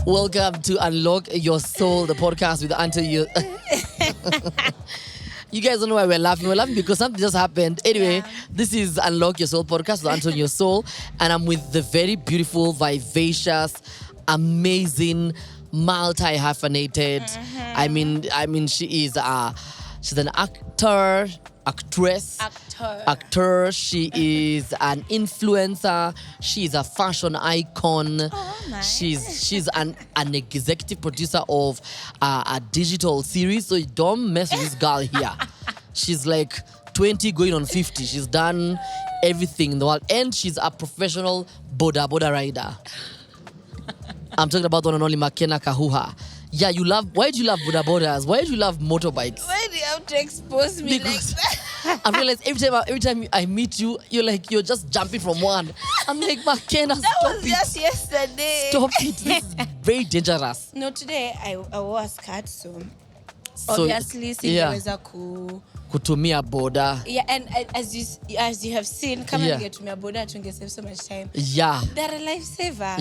Welcome to Unlock Your Soul, the podcast with Anto. You guys don't know why we're laughing. We're laughing because something just happened. Anyway, This is Unlock Your Soul podcast with Anto Your Soul, and I'm with the very beautiful, vivacious, amazing, multi-hyphenated. I mean, she is she's an actress. She is an influencer. She is a fashion icon. Oh, nice. She's an executive producer of a digital series. So don't mess with this girl here. She's like 20 going on 50. She's done everything in the world. And she's a professional boda rider. I'm talking about the one and only Makena Kahuha. Yeah, why do you love bodas? Why do you love motorbikes? Why do you have to expose me Because like that? I realize every time I meet you, you're just jumping from one. I'm like, Makena, That stop was it. just yesterday. Stop it. This is very dangerous. No, today I wore a skirt, so So, obviously singeweza kutumia boda. Yeah, and as you have seen, kama Yeah. ningetumia boda tungesave so much time. Yeah. They're a lifesaver.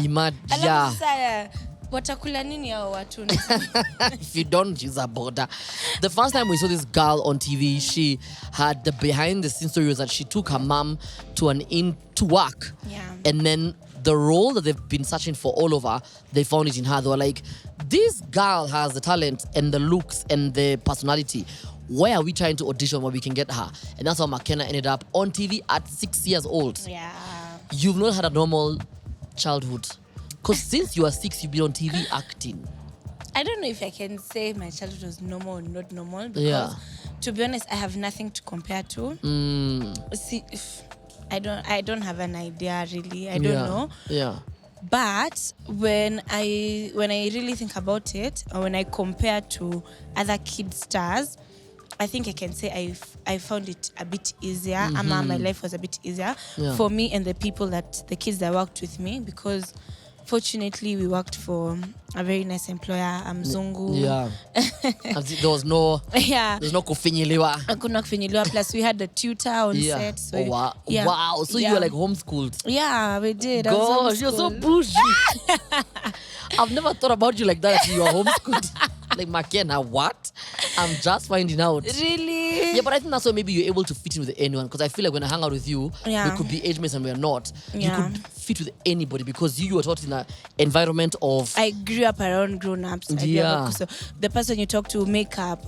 Yeah. Sasa watakula nini hao watu? If you don't use a border. The first time we saw this girl on TV, she had the behind the scenes story was that she took her mom to work. Yeah. And then the role that they've been searching for all over, they found it in her. They were like, this girl has the talent and the looks and the personality. Why are we trying to audition where we can get her? And that's how Makena ended up on TV at 6 years old. Yeah. You've not had a normal childhood. Because since you are 6, you've been on TV acting. I don't know if I can say my childhood was normal or not normal because, to be honest, I have nothing to compare to. See, I don't have an idea really. I don't know. Yeah. But when I really think about it, or when I compare to other kid stars, I think I can say I found it a bit easier. My life was a bit easier for me and the kids that worked with me, because fortunately we worked for a very nice employer, Mzungu. Yeah. There was no kufinyiliwa. Hakuna kufinyiliwa. Plus we had a tutor on set. So wow. Wow. So you were like homeschooled. Yeah, we did. Gosh, you're so bougie. I've never thought about you like that. You are homeschooled. Like, Makena, what? I'm just finding out. Really? Yeah, but I think that's why maybe you're able to fit in with anyone. Because I feel like when I hang out with you, we could be age mates and we're not. You could fit with anybody because you were taught in an environment of... I grew up around grown-ups. So the person you talk to, makeup,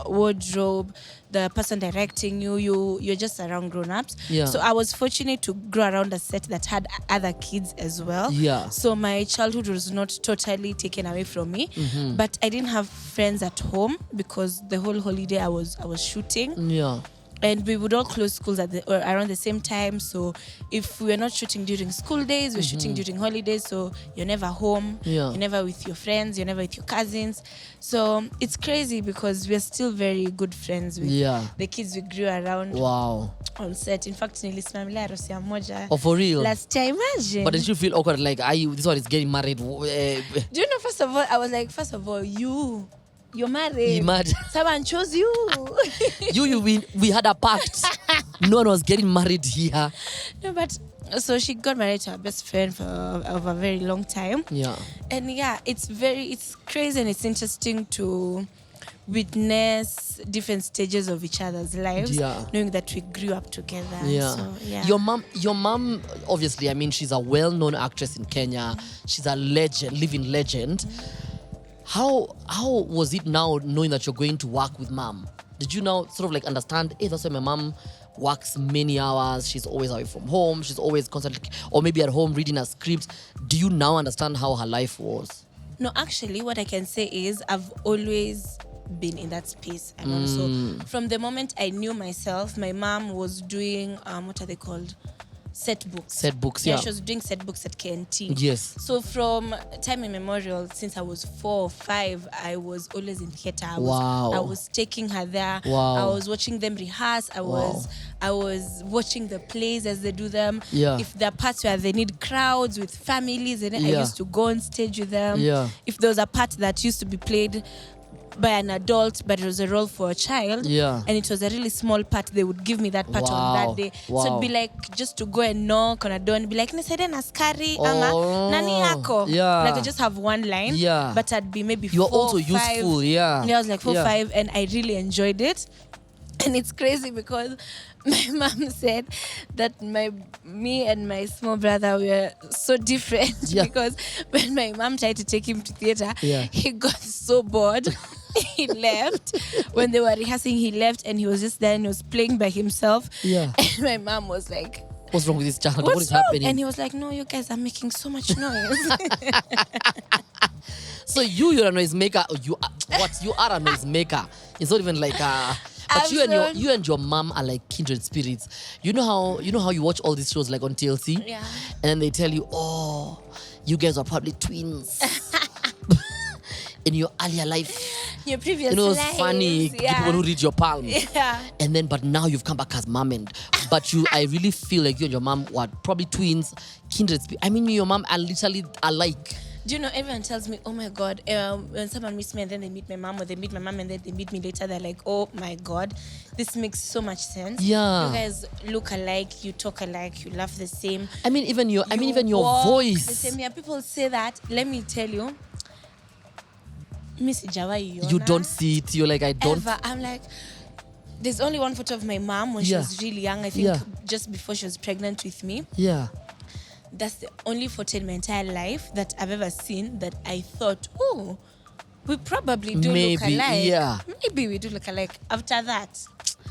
wardrobe, the person directing you're just around grown-ups. Yeah. So I was fortunate to grow around a set that had other kids as well. Yeah. So my childhood was not totally taken away from me. But I didn't have friends at home because the whole holiday I was shooting. Yeah. And we would all close schools around the same time. So if we're not shooting during school days, we're shooting during holidays. So you're never home. Yeah. You're never with your friends. You're never with your cousins. So it's crazy because we're still very good friends with the kids we grew around. Wow. On set. In fact, nilisimamia harusi ya moja. Oh, for real? Last time, imagine. But did you feel awkward? Like, this one is getting married? Do you know, first of all, you're married. Imagine. Someone chose you. we had a pact. No one was getting married here. No, but so she got married to her best friend for a very long time. Yeah. And it's crazy and it's interesting to witness different stages of each other's lives, knowing that we grew up together. Yeah. So, Your mom, obviously, I mean, she's a well-known actress in Kenya. She's a living legend. How was it now knowing that you're going to work with mom? Did you now sort of like understand, hey, that's why my mom works many hours, she's always away from home, she's always constantly, or maybe at home reading a script. Do you now understand how her life was? No, actually, what I can say is I've always been in that space. And also, from the moment I knew myself, my mom was doing, what are they called? Set books. Yeah, she was doing set books at KNT. Yes. So from time immemorial, since I was 4 or 5, I was always in theater. I was taking her there. Wow. I was watching them rehearse. I was watching the plays as they do them. Yeah. If there are parts where they need crowds with families, and I used to go on stage with them. Yeah. If there was a part that used to be played by an adult, but it was a role for a child. Yeah. And it was a really small part. They would give me that part on that day. Wow. So it'd be like just to go and knock on a door and be like, "Nisaide na askari Oh. ama nani yako?" Yeah. Like I just have one line. Yeah. But I'd be maybe You're 4, also 5. useful, yeah. Yeah, I was like 4, Yeah. 5, and I really enjoyed it. And it's crazy because my mom said that me and my small brother were so different Yeah. because when my mom tried to take him to theater, Yeah. he got so bored. He left. When they were rehearsing, he left and he was just there and he was playing by himself. Yeah. And my mom was like, What's wrong with this child? "What's What is wrong?" happening? And he was like, "No, you guys are making so much noise." So you're a noisemaker. You are a noisemaker. It's not even like but you and your mom are like kindred spirits. You know how you watch all these shows like on TLC? Yeah. And then they tell you, "Oh, you guys are probably twins." In your earlier life. Your previous It's lives, funny, yeah. people who read your palm. Yeah. And then, but now you've come back as mom, but I really feel like you and your mom were probably twins, kindred spirits. I mean, you and your mom are literally alike. Do you know, everyone tells me, "Oh my God," when someone meets me and then they meet my mom, or they meet my mom and then they meet me later, they're like, "Oh my God, this makes so much sense." Yeah. You guys look alike, you talk alike, you laugh the same. I mean, even your walk voice. the same. Yeah, people say that. Let me tell you, Miss Jawai, You don't see it. You're like, I don't. ever. I'm like, there's only one photo of my mom when she Yeah. was really young. I think Yeah. just before she was pregnant with me. Yeah. That's the only photo in my entire life that I've ever seen that I thought, "Oh, we probably do Maybe, look alike." yeah. Maybe we do look alike. After that,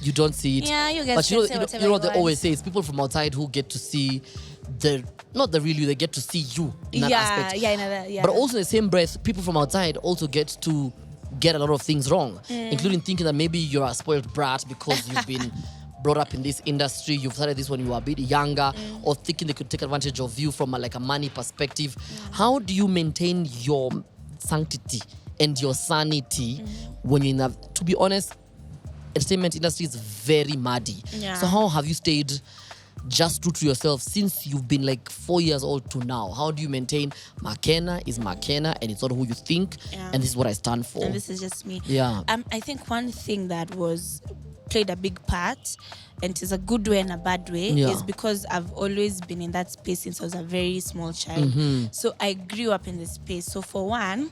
You don't see it. Yeah, you guys But can say whatever you know what you they want. always say? It's people from outside who get to see not the real you, they get to see you in that aspect. yeah. But also in the same breath, people from outside also get to get a lot of things wrong, including thinking that maybe you're a spoiled brat because you've been brought up in this industry, you've started this when you were a bit younger, or thinking they could take advantage of you from a money perspective. How do you maintain your sanctity and your sanity when you're in a, to be honest, entertainment industry is very muddy. Yeah. So how have you stayed just true to yourself since you've been like 4 years old to now? How do you maintain Makena is Makena and it's not who you think, and this is what I stand for? And this is just me. Yeah. I think one thing that played a big part, and it is a good way and a bad way, is because I've always been in that space since I was a very small child. So I grew up in this space. So for one,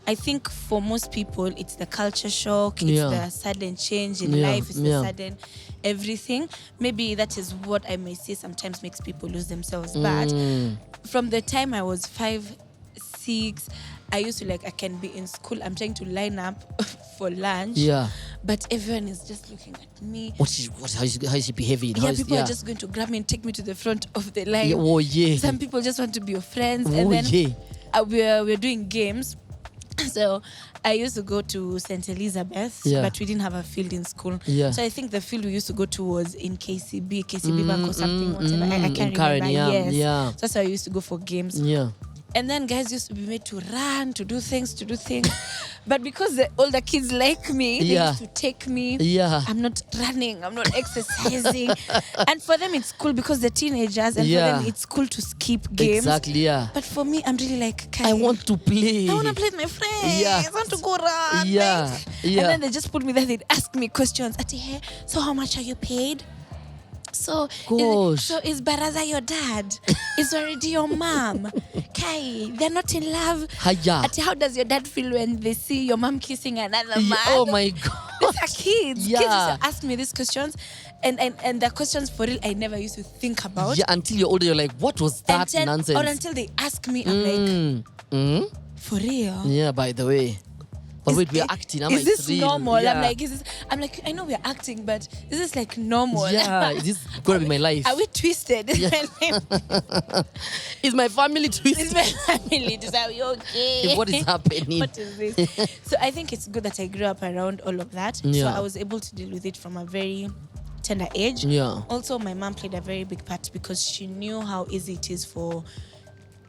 I think for most people, it's the culture shock, it's the sudden change in life, it's the sudden everything. Maybe that is what I may say sometimes makes people lose themselves. But from the time I was 5, 6, I used to I can be in school, I'm trying to line up for lunch. Yeah. But everyone is just looking at me. How is she behaving? People are just going to grab me and take me to the front of the line. Yeah, oh yeah. Some people just want to be your friends. Oh, and then yeah. we're doing games. So I used to go to St. Elizabeth, but we didn't have a field in school. Yeah. So I think the field we used to go to was in KCB Bank or something, whatever. I can't Karen, remember. Yes. yeah. So that's how I used to go for games. Yeah. And then guys used to be made to run, to do things. But because the older kids like me, they used to take me. Yeah. I'm not running, I'm not exercising. And for them it's cool because they're teenagers, and for them it's cool to skip games. Exactly, yeah. But for me, I'm really like, I want to play. I want to play with my friends. Yeah. I want to go run. Yeah. And then they just put me there. They'd ask me questions. Ati, hey, so how much are you paid? So is Baraza your dad? Is already your mom? Kai, they're not in love. Hiya. Ati, how does your dad feel when they see your mom kissing another man? Oh my God. These are kids. Yeah. Kids used to ask me these questions. And the questions for real I never used to think about. Yeah, until you're older, you're like, what was that nonsense? Or until they ask me, I'm like, for real? Yeah, by the way. But wait, we're acting. Is this normal? Yeah. I'm like, I know we're acting, but is this like normal? Yeah, is this gonna be my life? Are we twisted? Yeah. Is my family twisted? Is my family? Are we okay? What is happening? What is this? So I think it's good that I grew up around all of that. Yeah. So I was able to deal with it from a very tender age. Yeah. Also, my mom played a very big part because she knew how easy it is for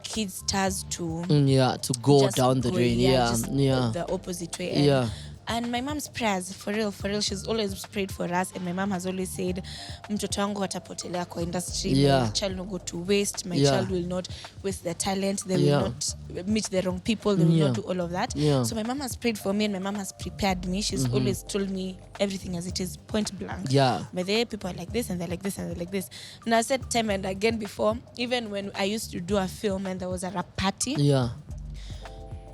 kids stars to To go just down the go, drain. just Yeah. the opposite way. Yeah. And my mom's prayers, for real, she's always prayed for us. And my mom has always said, mtoto wangu atapotelea kwa industry. My child will not go to waste. My child will not waste their talent. They will not meet the wrong people. They will not do all of that. So my mom has prayed for me and my mom has prepared me. She's always told me everything as it is, point blank. But there, people are like this and they're like this and they're like this. And I said time and again before, even when I used to do a film and there was a rap party.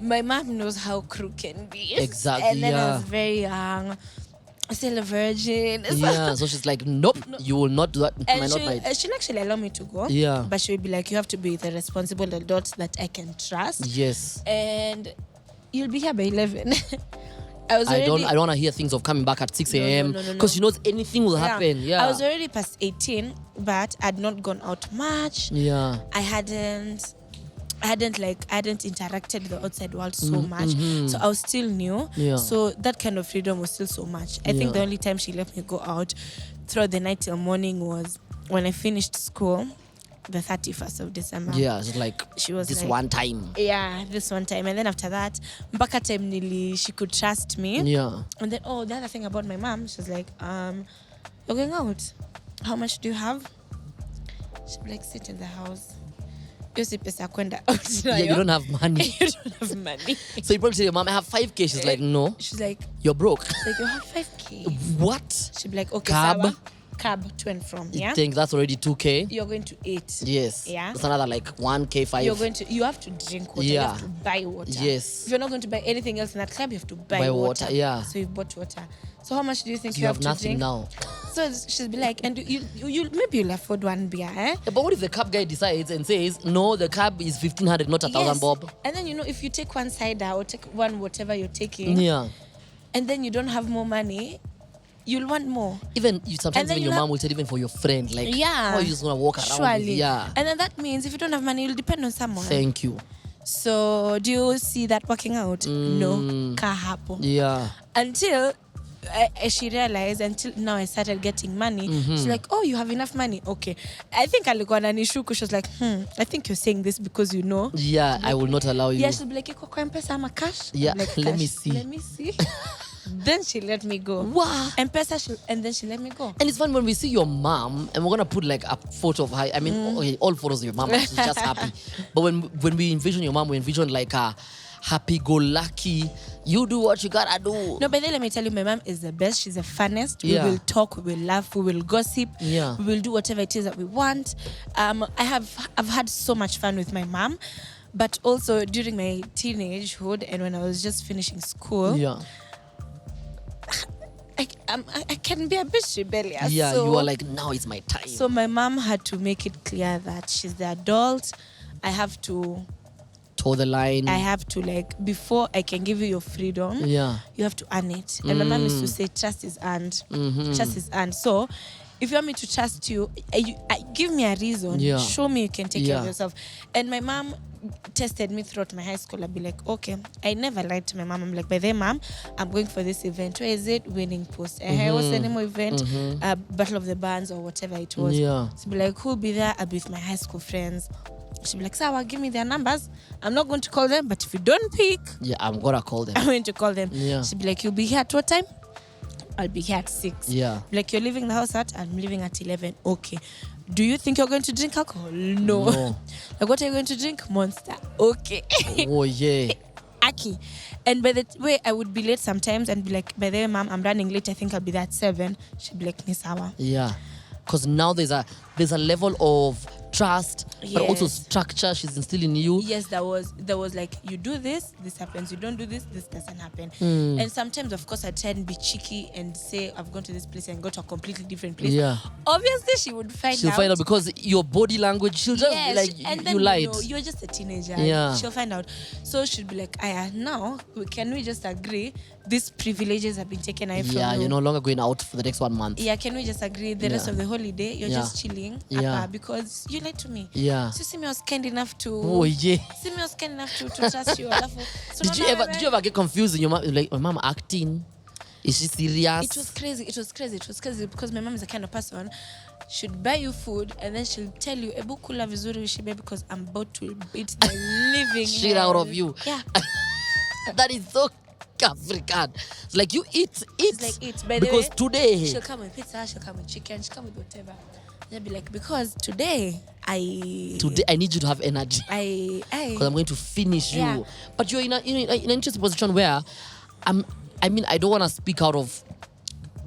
My mom knows how crew can be. Exactly. And then I was very young, still a virgin. So she's like, nope, you will not do that. And she'll actually allow me to go. But she'll be like, you have to be the responsible adult that I can trust. Yes. And you'll be here by 11. I don't want to hear things of coming back at 6 a.m. because she knows anything will happen. I was already past 18, but I'd not gone out much. I hadn't interacted with the outside world so much. So I was still new. So that kind of freedom was still so much. I think the only time she let me go out throughout the night till morning was when I finished school, the 31st of December. It's like she was this like, one time. This one time. And then after that, mpaka time nili, she could trust me. And then, the other thing about my mom, she was like, you're going out. How much do you have? She'd be like, sit in the house. You don't have money. You don't have money. So you probably say, Mom, I have 5K. She's like, no. She's like, you're broke. She's like, you have 5K. What? She'd be like, okay, cab to and from. You think that's already 2K? You're going to 8. Yes. That's another like 1K, 5. You have to drink water. You have to buy water. Yes. If you're not going to buy anything else in that club, you have to buy water. So you've bought water. So how much do you think you have to drink? Now. So she'll be like, and you maybe you'll afford one beer, eh? But what if the cab guy decides and says, no, the cab is 1,500, not 1,000 bob? And then, if you take one cider or take one whatever you're taking, and then you don't have more money, you'll want more. Sometimes even your mom will tell even for your friend, like, how are you just going to walk around with, And then that means if you don't have money, you'll depend on someone. Thank you. So do you see that working out? No. Kahapo. Until she realized, until now I started getting money. She's like, oh, you have enough money? Okay. I think alikuwa ananishuku. She was like, I think you're saying this because you know. I will not allow you. She'll be like, iko kwa M-Pesa ama cash? Like, let me see. Then she let me go. Wow. M-Pesa, and then she let me go. And it's fun when we see your mom, and we're going to put like a photo of her. I mean, all photos of your mom, she's just happy. But when we envision your mom, we envision like a happy-go-lucky, you do what you gotta do. No, but then let me tell you, my mom is the best. She's the funnest. We will talk, we will laugh, we will gossip. We will do whatever it is that we want. I've had so much fun with my mom. But also during my teenagehood and when I was just finishing school, I can be a bit rebellious. So, you are like, now it's my time. So my mom had to make it clear that she's the adult. I have to toe the line. I have to, like, before I can give you your freedom, you have to earn it. And my mom used to say, trust is earned. Trust is earned. So if you want me to trust you, give me a reason. Show me you can take care of yourself. And my mom tested me throughout my high school. I'd be like, okay, I never lied to my mom. I'm like, by the way, mom, I'm going for this event. Where is it? Winning Post. What's the name of event? Battle of the Bands or whatever it was. So be like, who'll be there? I'll be with my high school friends. She'll be like, Sawa, give me their numbers. I'm not going to call them, but if you don't pick, I'm gonna call them. I'm going to call them. She'll be like, you'll be here at what time? I'll be here at 6. Like, you're leaving the house at? I'm leaving at 11. Okay. Do you think you're going to drink alcohol? No. Like, what are you going to drink? Monster. Okay. Oh, yeah. Aki. And by the way, I would be late sometimes and be like, by the way, mom, I'm running late. I think I'll be there at 7. She'd be like, Miss Awa. Because now there's a level of trust, but also structure she's instilling in you. Yes, there was like, you do this happens. You don't do this doesn't happen. And sometimes, of course, I try and be cheeky and say I've gone to this place and go to a completely different place. Obviously, she would find out. She'll find out because your body language, she'll just be like, and then, you lied. You're just a teenager. She'll find out. So she'll be like, now, can we just agree these privileges have been taken away from you? You're no longer going out for the next 1 month. Can we just agree the rest of the holiday, you're just chilling because you lied to me. So see me, I was kind enough to see me, I was kind enough to trust you. So did you ever get confused in your mom? Like, my mom acting? Is she serious? It was crazy because my mom is the kind of person, she'd buy you food and then she'll tell you, Ebu kula vizuri ushibe because I'm about to beat the living shit out of you. Yeah. That is so African. It's like you eat. She's like, eat. By the Because way, today, she'll come with pizza, she'll come with chicken, she'll come with whatever. They'll be like, because today I need you to have energy. Because I'm going to finish you. Yeah. But you're in an interesting position where I don't want to speak out of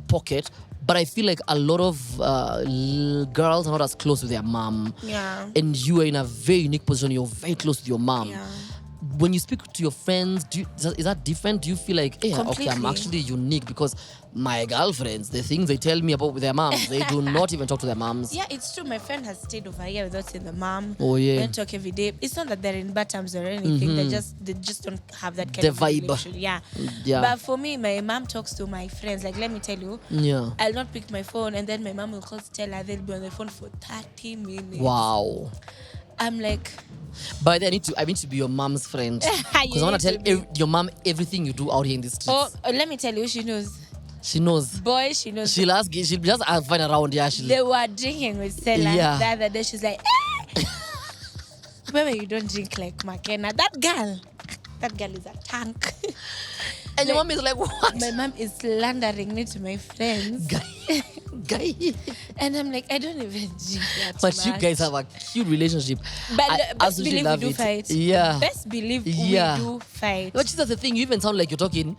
pocket, but I feel like a lot of girls are not as close with their mom. Yeah. And you are in a very unique position. You're very close with your mom. Yeah. When you speak to your friends, is that different? Do you feel like, hey, okay, I'm actually unique because my girlfriends, the things they tell me about with their moms, they do not even talk to their moms. Yeah, it's true. My friend has stayed over here without seeing the mom. Oh yeah. They don't talk every day. It's not that they're in bad terms or anything. They just don't have that kind The of vibe. relation. Yeah. But for me, my mom talks to my friends. Like, let me tell you. Yeah. I'll not pick my phone, and then my mom will call to tell her they'll be on the phone for 30 minutes. Wow. I'm like, but I need to be your mom's friend because I want to tell your mom everything you do out here in the streets. oh, let me tell you, she knows. She knows. Boy, she knows. She'll just find around. Yeah, They were drinking with Stella the other day. She's like, baby, you don't drink like Makena. That girl is a tank. And your mom is like, what? My mom is slandering me to my friends. Guy. And I'm like, I don't even drink that But much. you guys have a cute relationship. But I best absolutely believe we love do it. fight. Yeah. Best believe we do fight. But that's the thing. You even sound like you're talking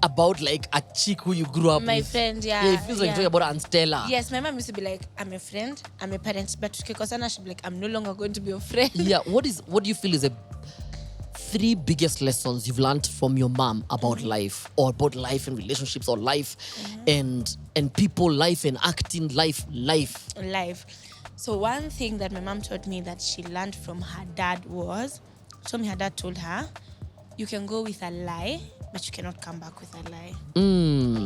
about like a chick who you grew up My with. friend, yeah. Yeah, it feels like you're talking about Aunt Stella. Yes, my mom used to be like, I'm a friend, I'm a parent. But Kekosana, she'd be like, I'm no longer going to be your friend. Yeah. What do you feel is the 3 biggest lessons you've learned from your mom about life, or about life and relationships, or life and people, life and acting, life? So one thing that my mom taught me that she learned from her dad was, her dad told her, you can go with a lie, but you cannot come back with a lie.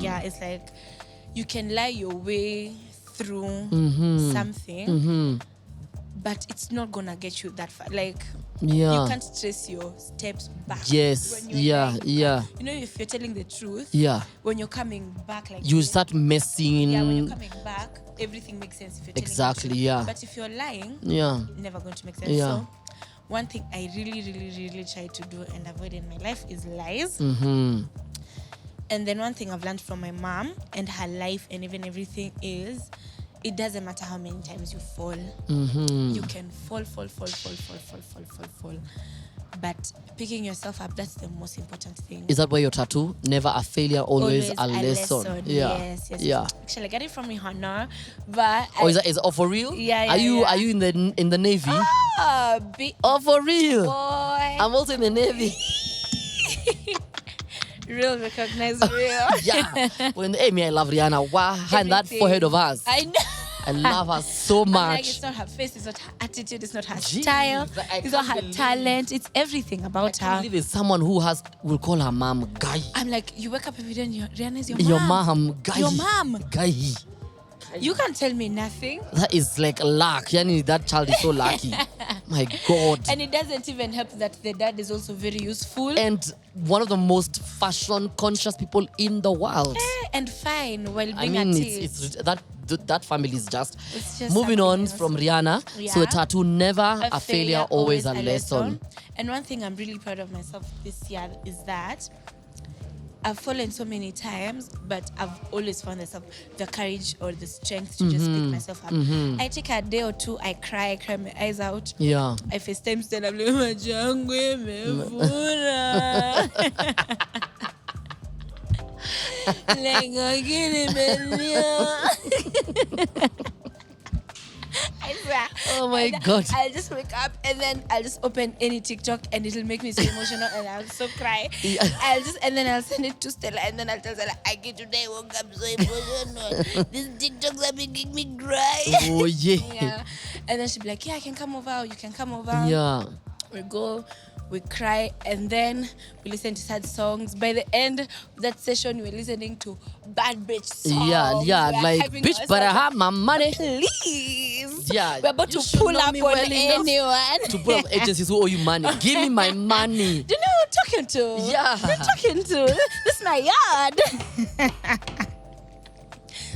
Yeah, it's like you can lie your way through something, but it's not gonna get you that far. Like, you can't trace your steps back. Yes. When you're lying, Yeah. You know, if you're telling the truth, when you're coming back, like you start messing. Yeah, when you're coming back, everything makes sense if you're telling the truth. Yeah. But if you're lying, it's never going to make sense. Yeah. So one thing I really, really, really try to do and avoid in my life is lies. And then one thing I've learned from my mom and her life and even everything is, it doesn't matter how many times you fall. You can fall. But picking yourself up, that's the most important thing. Is that why your tattoo? Never a failure, always a lesson. Yes. Actually, I got it from Rihanna, but is it for real? Yeah. Are you in the Navy? For real? Boy. I'm also in the Navy. Real recognize real. Yeah. I love Rihanna. Wow, and that forehead of hers. I know. I love her so much. Like, it's not her face, it's not her attitude, it's not her style, it's not her talent, it's everything about her. I can't believe it's someone who will call her mom Guy. I'm like, you wake up every day and Rihanna is your mom. Your mom, Guy. Your mom. Guy. You can't tell me nothing. That is like luck. Yani, that child is so lucky. My God. And it doesn't even help that the dad is also very useful. And one of the most fashion conscious people in the world. And fine while being a teen. It's that family is just moving on from Rihanna. Yeah. So a tattoo, never a failure, always a lesson. And one thing I'm really proud of myself this year is that I've fallen so many times, but I've always found the courage or the strength to just pick myself up. I take a day or two, I cry my eyes out. Yeah. I FaceTime still, I'm like, majangwe mevura. Lengo gini melia. Oh my God. I'll just wake up and then I'll just open any TikTok and it'll make me so emotional and I'll so cry. Yeah. And then I'll send it to Stella and then I'll tell Stella, today I woke up so emotional. These TikToks are making me cry. Oh yeah. And then she'll be like, yeah, I can come over, or you can come over. Yeah. We go, we cry, and then we listen to sad songs. By the end of that session, we're listening to bad bitch songs. Yeah, like, bitch, but I have my money. Please. Yeah. We're about to pull up on anyone. To pull up agencies who owe you money. Give me my money. Do you know who I'm talking to? Yeah. Who I'm talking to? This is my yard.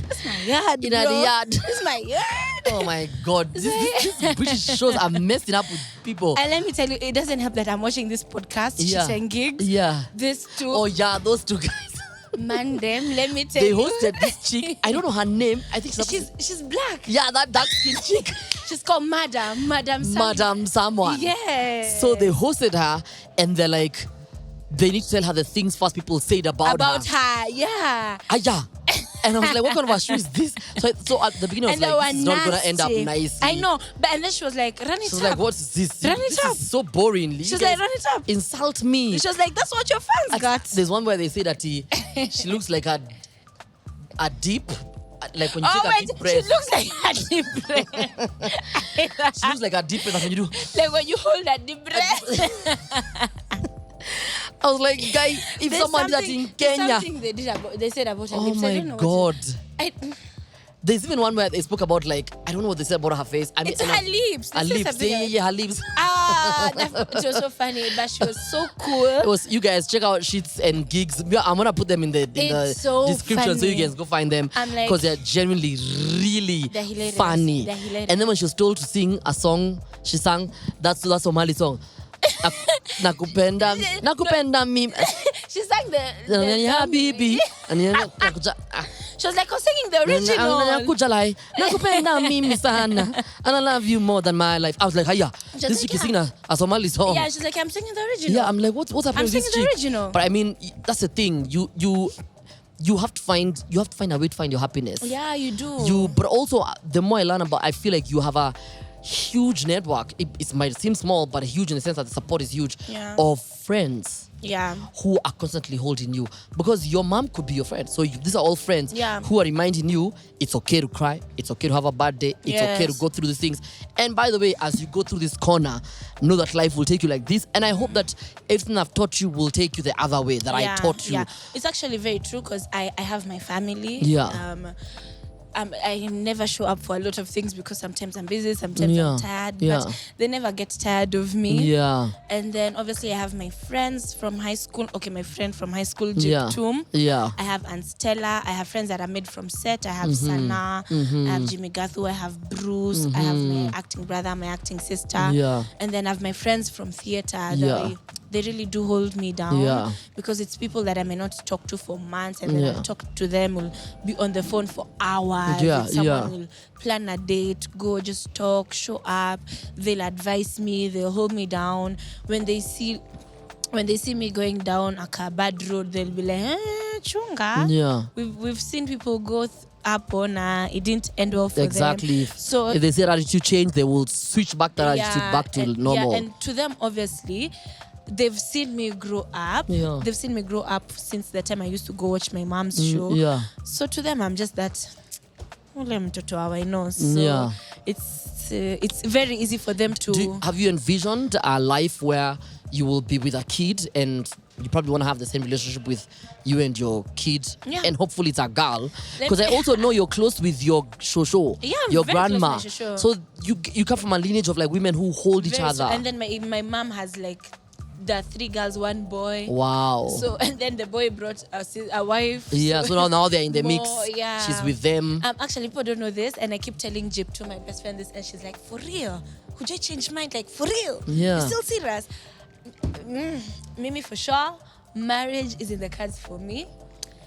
That's my yard, In bro. the yard. This is my yard. Oh my God. These British shows are messing up with people. And let me tell you, it doesn't help that I'm watching this podcast, Chicks and Gigs. Yeah. These two. Oh yeah, those two guys. Man, them, let me tell They you. hosted this chick. I don't know her name. I think She's black. yeah, that dark skin chick. She's called Madam someone. Yeah. So they hosted her and they're like, they need to tell her the things first people said about her. Yeah. Yeah. And I was like, what kind of a show is this? So at the beginning I was like, this is not going to end up nice. I know. But and then she was like, run it up. She was like, what is this? Run it this up. Is so boring. She was like, run it up. Insult me. She was like, that's what your fans got. There's one where they say that she looks like a deep, like when you take a deep breath. She looks like a deep breath. She looks like a deep breath when you do. Like when you hold a deep breath. I was like, guy, if someone did that in Kenya. Something they said about her Oh lips. my God. There's even one where they spoke about like, I don't know what they said about her face. I mean, it's her lips. Her lips. Yeah, her lips. It was so funny, but she was so cool. It was, you guys check out Sheets and Gigs. I'm gonna put them in the description so you guys go find them because they're genuinely really funny. They're hilarious. And then when she was told to sing a song, she sang that Somali song. Nakupenda mimi. She sang the Habibi. She was like, I'm singing the original. Nakupenda mimi sana. And I love you more than my life. I was like, hiya, this chick is singing a Somali song. Yeah, she's like, I'm singing the original. Yeah, I'm like, what's happening with this chick? I'm singing the original. But I mean, that's the thing. You have to find a way to find your happiness. Yeah, you do. But also the more I learn about, I feel like you have a huge network. It might seem small, but huge in the sense that the support is huge of friends. Yeah. Who are constantly holding you, because your mom could be your friend. So these are all friends who are reminding you it's okay to cry, it's okay to have a bad day, it's okay to go through these things. And by the way, as you go through this corner, know that life will take you like this. And I hope that everything I've taught you will take you the other way that I taught you. Yeah, it's actually very true because I have my family. Yeah. I never show up for a lot of things because sometimes I'm busy, sometimes I'm tired, but they never get tired of me. Yeah. And then obviously I have my friends from high school. Okay, my friend from high school, Jiptum. Yeah. I have Aunt Stella. I have friends that are made from set. I have Sana. I have Jimmy Gathu. I have Bruce. I have my acting brother, my acting sister. Yeah. And then I have my friends from theater. They really do hold me down because it's people that I may not talk to for months, and then I'll talk to them, will be on the phone for hours. Someone will plan a date, go just talk, show up. They'll advise me, they'll hold me down. When they see me going down a bad road, they'll be like, chunga. Yeah. We've seen people go up on it didn't end well for them. So if they say attitude change, they will switch back that attitude back to normal. Yeah, and to them obviously they've seen me grow up. Yeah. They've seen me grow up since the time I used to go watch my mom's show. Yeah. So to them, I'm just that. So it's very easy for them to. Have you envisioned a life where you will be with a kid and you probably want to have the same relationship with you and your kid, and hopefully it's a girl, because I also know you're close with your shosho, your grandma. So you come from a lineage of like women who hold each other. And then my mom has like the 3 girls, 1 boy. Wow. So and then the boy brought a wife. Yeah. So now they're in the mix. Yeah. She's with them. Actually, people don't know this, and I keep telling Jip to my best friend this, and she's like, "For real? Could you change mind? Like for real? Yeah. You're still serious?" Mimi, for sure, marriage is in the cards for me.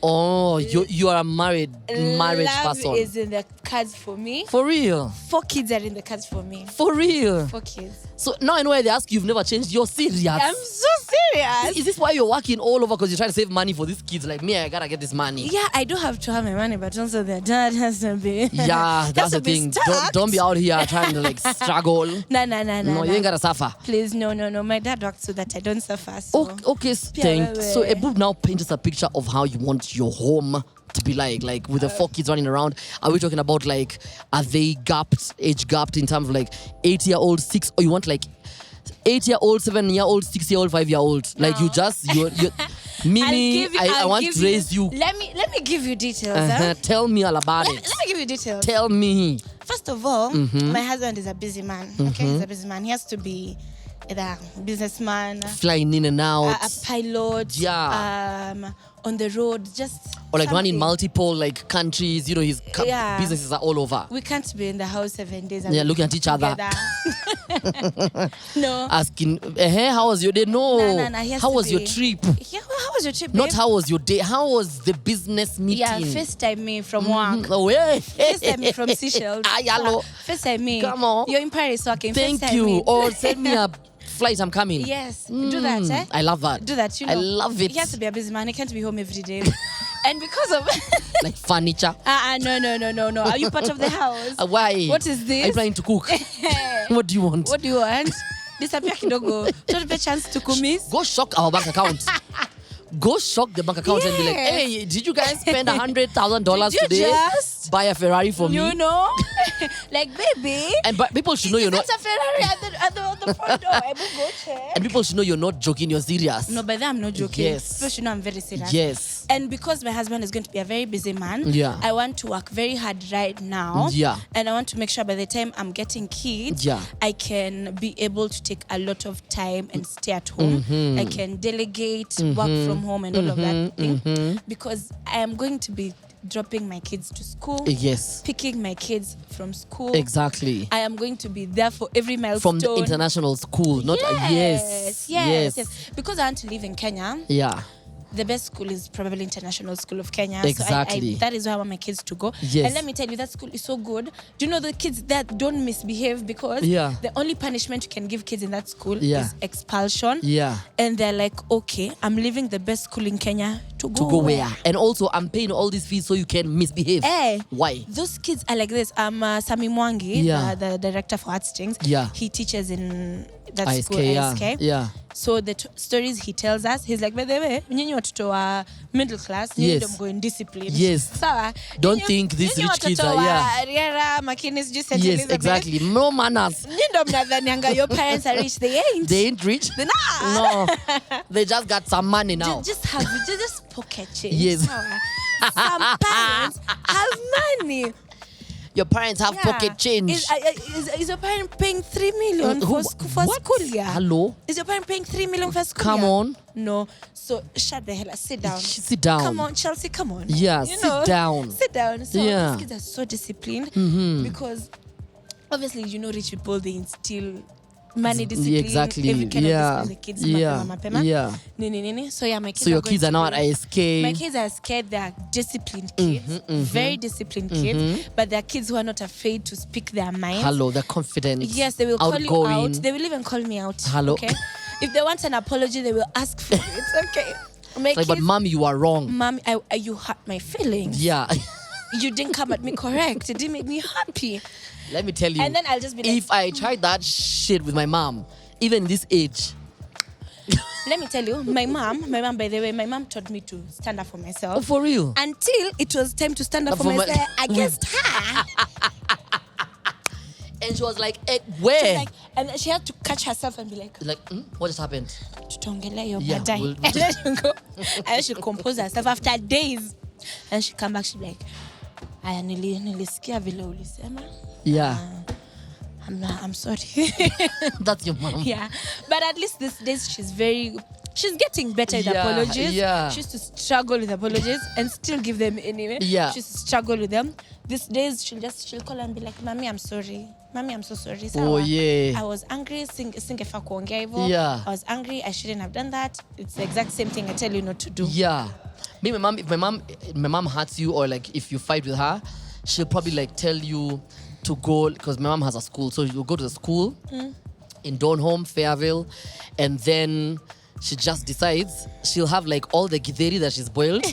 Oh, you are a married person. Love is in the cards for me. For real? 4 kids are in the cards for me. For real? 4 kids. So now I know why they ask you've never changed. You're serious. I'm so serious. Is this why you're working all over because you're trying to save money for these kids? Like me, I gotta get this money. Yeah, I do have to have my money, but also their dad has to be. Yeah, that's the thing. Don't be out here trying to like struggle. No, you ain't gotta suffer. Please, no. My dad works so that I don't suffer. So. Okay, thanks. So Ebu now paint us a picture of how you want your home to be like with the 4 kids running around. Are we talking about like, are they age gapped in terms of like 8-year-old, 6, or you want like 8-year-old, 7-year-old, 6-year-old, 5-year-old? No. Like you're Mimi, I want to raise you. Let me give you details. Tell me all about it. Let me give you details. Tell me. First of all, my husband is a busy man. Okay, he's a busy man. He has to be either a businessman, flying in and out, a pilot, on the road, just or like run in something. multiple like countries. You know, his Yeah. businesses are all over. We can't be in the house 7 days. Yeah, looking at each other. Together. No. Asking, how was your day? No. No, he has How to was your be- trip? Yeah, well, how was your trip, Not babe? how was your day. How was the business meeting? Yeah, FaceTime me from work. Oh, yeah. FaceTime me from Seychelles. Ah, hello. FaceTime me. Come on. You're in Paris, so I can Thank FaceTime you. me. Or send me a flight. I'm coming. Yes, do that, eh? I love that. Do that, you know. I love it. He has to be a busy man. He can't be home every day. And because of... Like furniture. No. Are you part of the house? Why? What is this? Are you planning to cook? What do you want? What do you want? Disappear kidogo. Don't a chance to kumis. Go shock our bank account. Go shock the bank account and be like, Yes. hey, did you guys spend $100,000 Did you today? just- Buy a Ferrari for me. You know? Like, baby. And people should know you're not. That's a Ferrari at the front door. I will go check. And people should know you're not joking. You're serious. No, but I'm not joking. Yes. People should know I'm very serious. Yes. And because my husband is going to be a very busy man, Yeah. I want to work very hard right now. Yeah. And I want to make sure by the time I'm getting kids, Yeah. I can be able to take a lot of time and stay at home. Mm-hmm. I can delegate, work from home and all of that thing. Because I am going to be dropping my kids to school, Yes. picking my kids from school. Exactly. I am going to be there for every milestone. From the international school, not yes. Because I want to live in Kenya. Yeah. The best school is probably International School of Kenya. Exactly. So that is where I want my kids to go. Yes. And let me tell you, that school is so good. Do you know the kids that don't misbehave? Because Yeah. the only punishment you can give kids in that school Yeah. is expulsion. Yeah. And they're like, okay, I'm leaving the best school in Kenya to go, To go where? And also, I'm paying all these fees so you can misbehave. Eh, Why? those kids are like this. Sami Mwangi, Yeah. the director for Arts Things, Yeah. he teaches in that ISK, school, yeah. ISK. Yeah. So the stories he tells us, he's like, by the way, nyinyi watoto wa middle class, nyinyi Yes. ndio mko in discipline. Yes. Sawa. Don't Nyinyi- think these nyinyi rich kids watoto are- wa yeah. Rihanna, Makena, sijui St. Yes, Elizabeth, exactly. No manners. nyinyi ndio mnadhanianga your parents are rich. They ain't. They ain't rich. They're not. No. They just got some money now. Just pocket change. Yes. Sawa. Some parents have money. Your parents have Yeah. pocket change. Is your parent paying 3 million for What? school year? Hello? Is your parent paying 3 million for school Come year? on. No. So shut the hell up. Sit down. Sit down. Come on, Chelsea, come on. Yeah, sit down. Sit down. So Yeah. these kids are so disciplined because obviously, rich people, they instill money discipline. Exactly. Every kind Yeah. of discipline, the kids Yeah. mapema. Yeah. Nini. So yeah, my kids So your going kids are to now be- at ISK. My kids are scared. They are disciplined kids, very disciplined kids, but they're kids who are not afraid to speak their minds. Hello, they're confident. Yes, they will call you outgoing. out. They will even call me out. Hello. Okay. If they want an apology, they will ask for it. Okay. My Like, but kids, mom, you are wrong. Mom, you hurt my feelings. Yeah. You didn't come at me correct. It didn't make me happy. Let me tell you. And then I'll just be like, if I tried that shit with my mom, even in this age, let me tell you, my mom, by the way, my mom taught me to stand up for myself. oh, for real. Until it was time to stand up for For my- myself against her. And she was like, where? Like, and she had to catch herself and be like, What just happened? tutaongelea hiyo Yeah, baadaye. we'll And then she go, and she compose herself after days. And she come back, she be like, aya nilisikia vile ulisema. Yeah. I'm sorry. That's your mom. Yeah. But at least these days she's getting better with Yeah, apologies. yeah. She used to struggle with apologies and still give them anyway. Yeah. She used to struggle with them. These days she'll call and be like, Mommy, I'm sorry. Mommy, I'm so sorry. Oh, Sawa. yeah. I was angry. Singefaa kuongea hivyo. Yeah. I was angry. I shouldn't have done that. It's the exact same thing I tell you not to do. Yeah. Me, my mom, if my mom hurts you, or like if you fight with her, she'll probably like tell you to go, because my mom has a school, so you'll go to the school in Donholm, Fairville, and then she just decides she'll have like all the githeri that she's boiled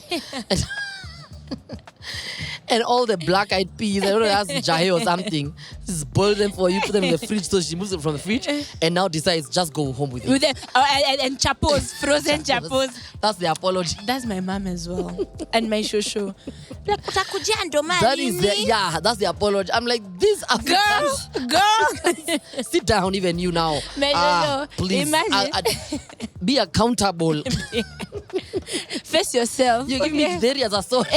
and all the black-eyed peas. I don't know, that's jahe or something. Just boil them for you, put them in the fridge. So she moves them from the fridge and now decides just go home with it. With them, and chapos, frozen chapos. That's the apology. That's my mom as well. And my shosho. Like, utakujia ndo That is the, nini? yeah, that's the apology. I'm like, this Africans. Girl. Sit down, even you now. No. Please. Imagine. Be accountable. Face yourself. You give me githeri as a sword.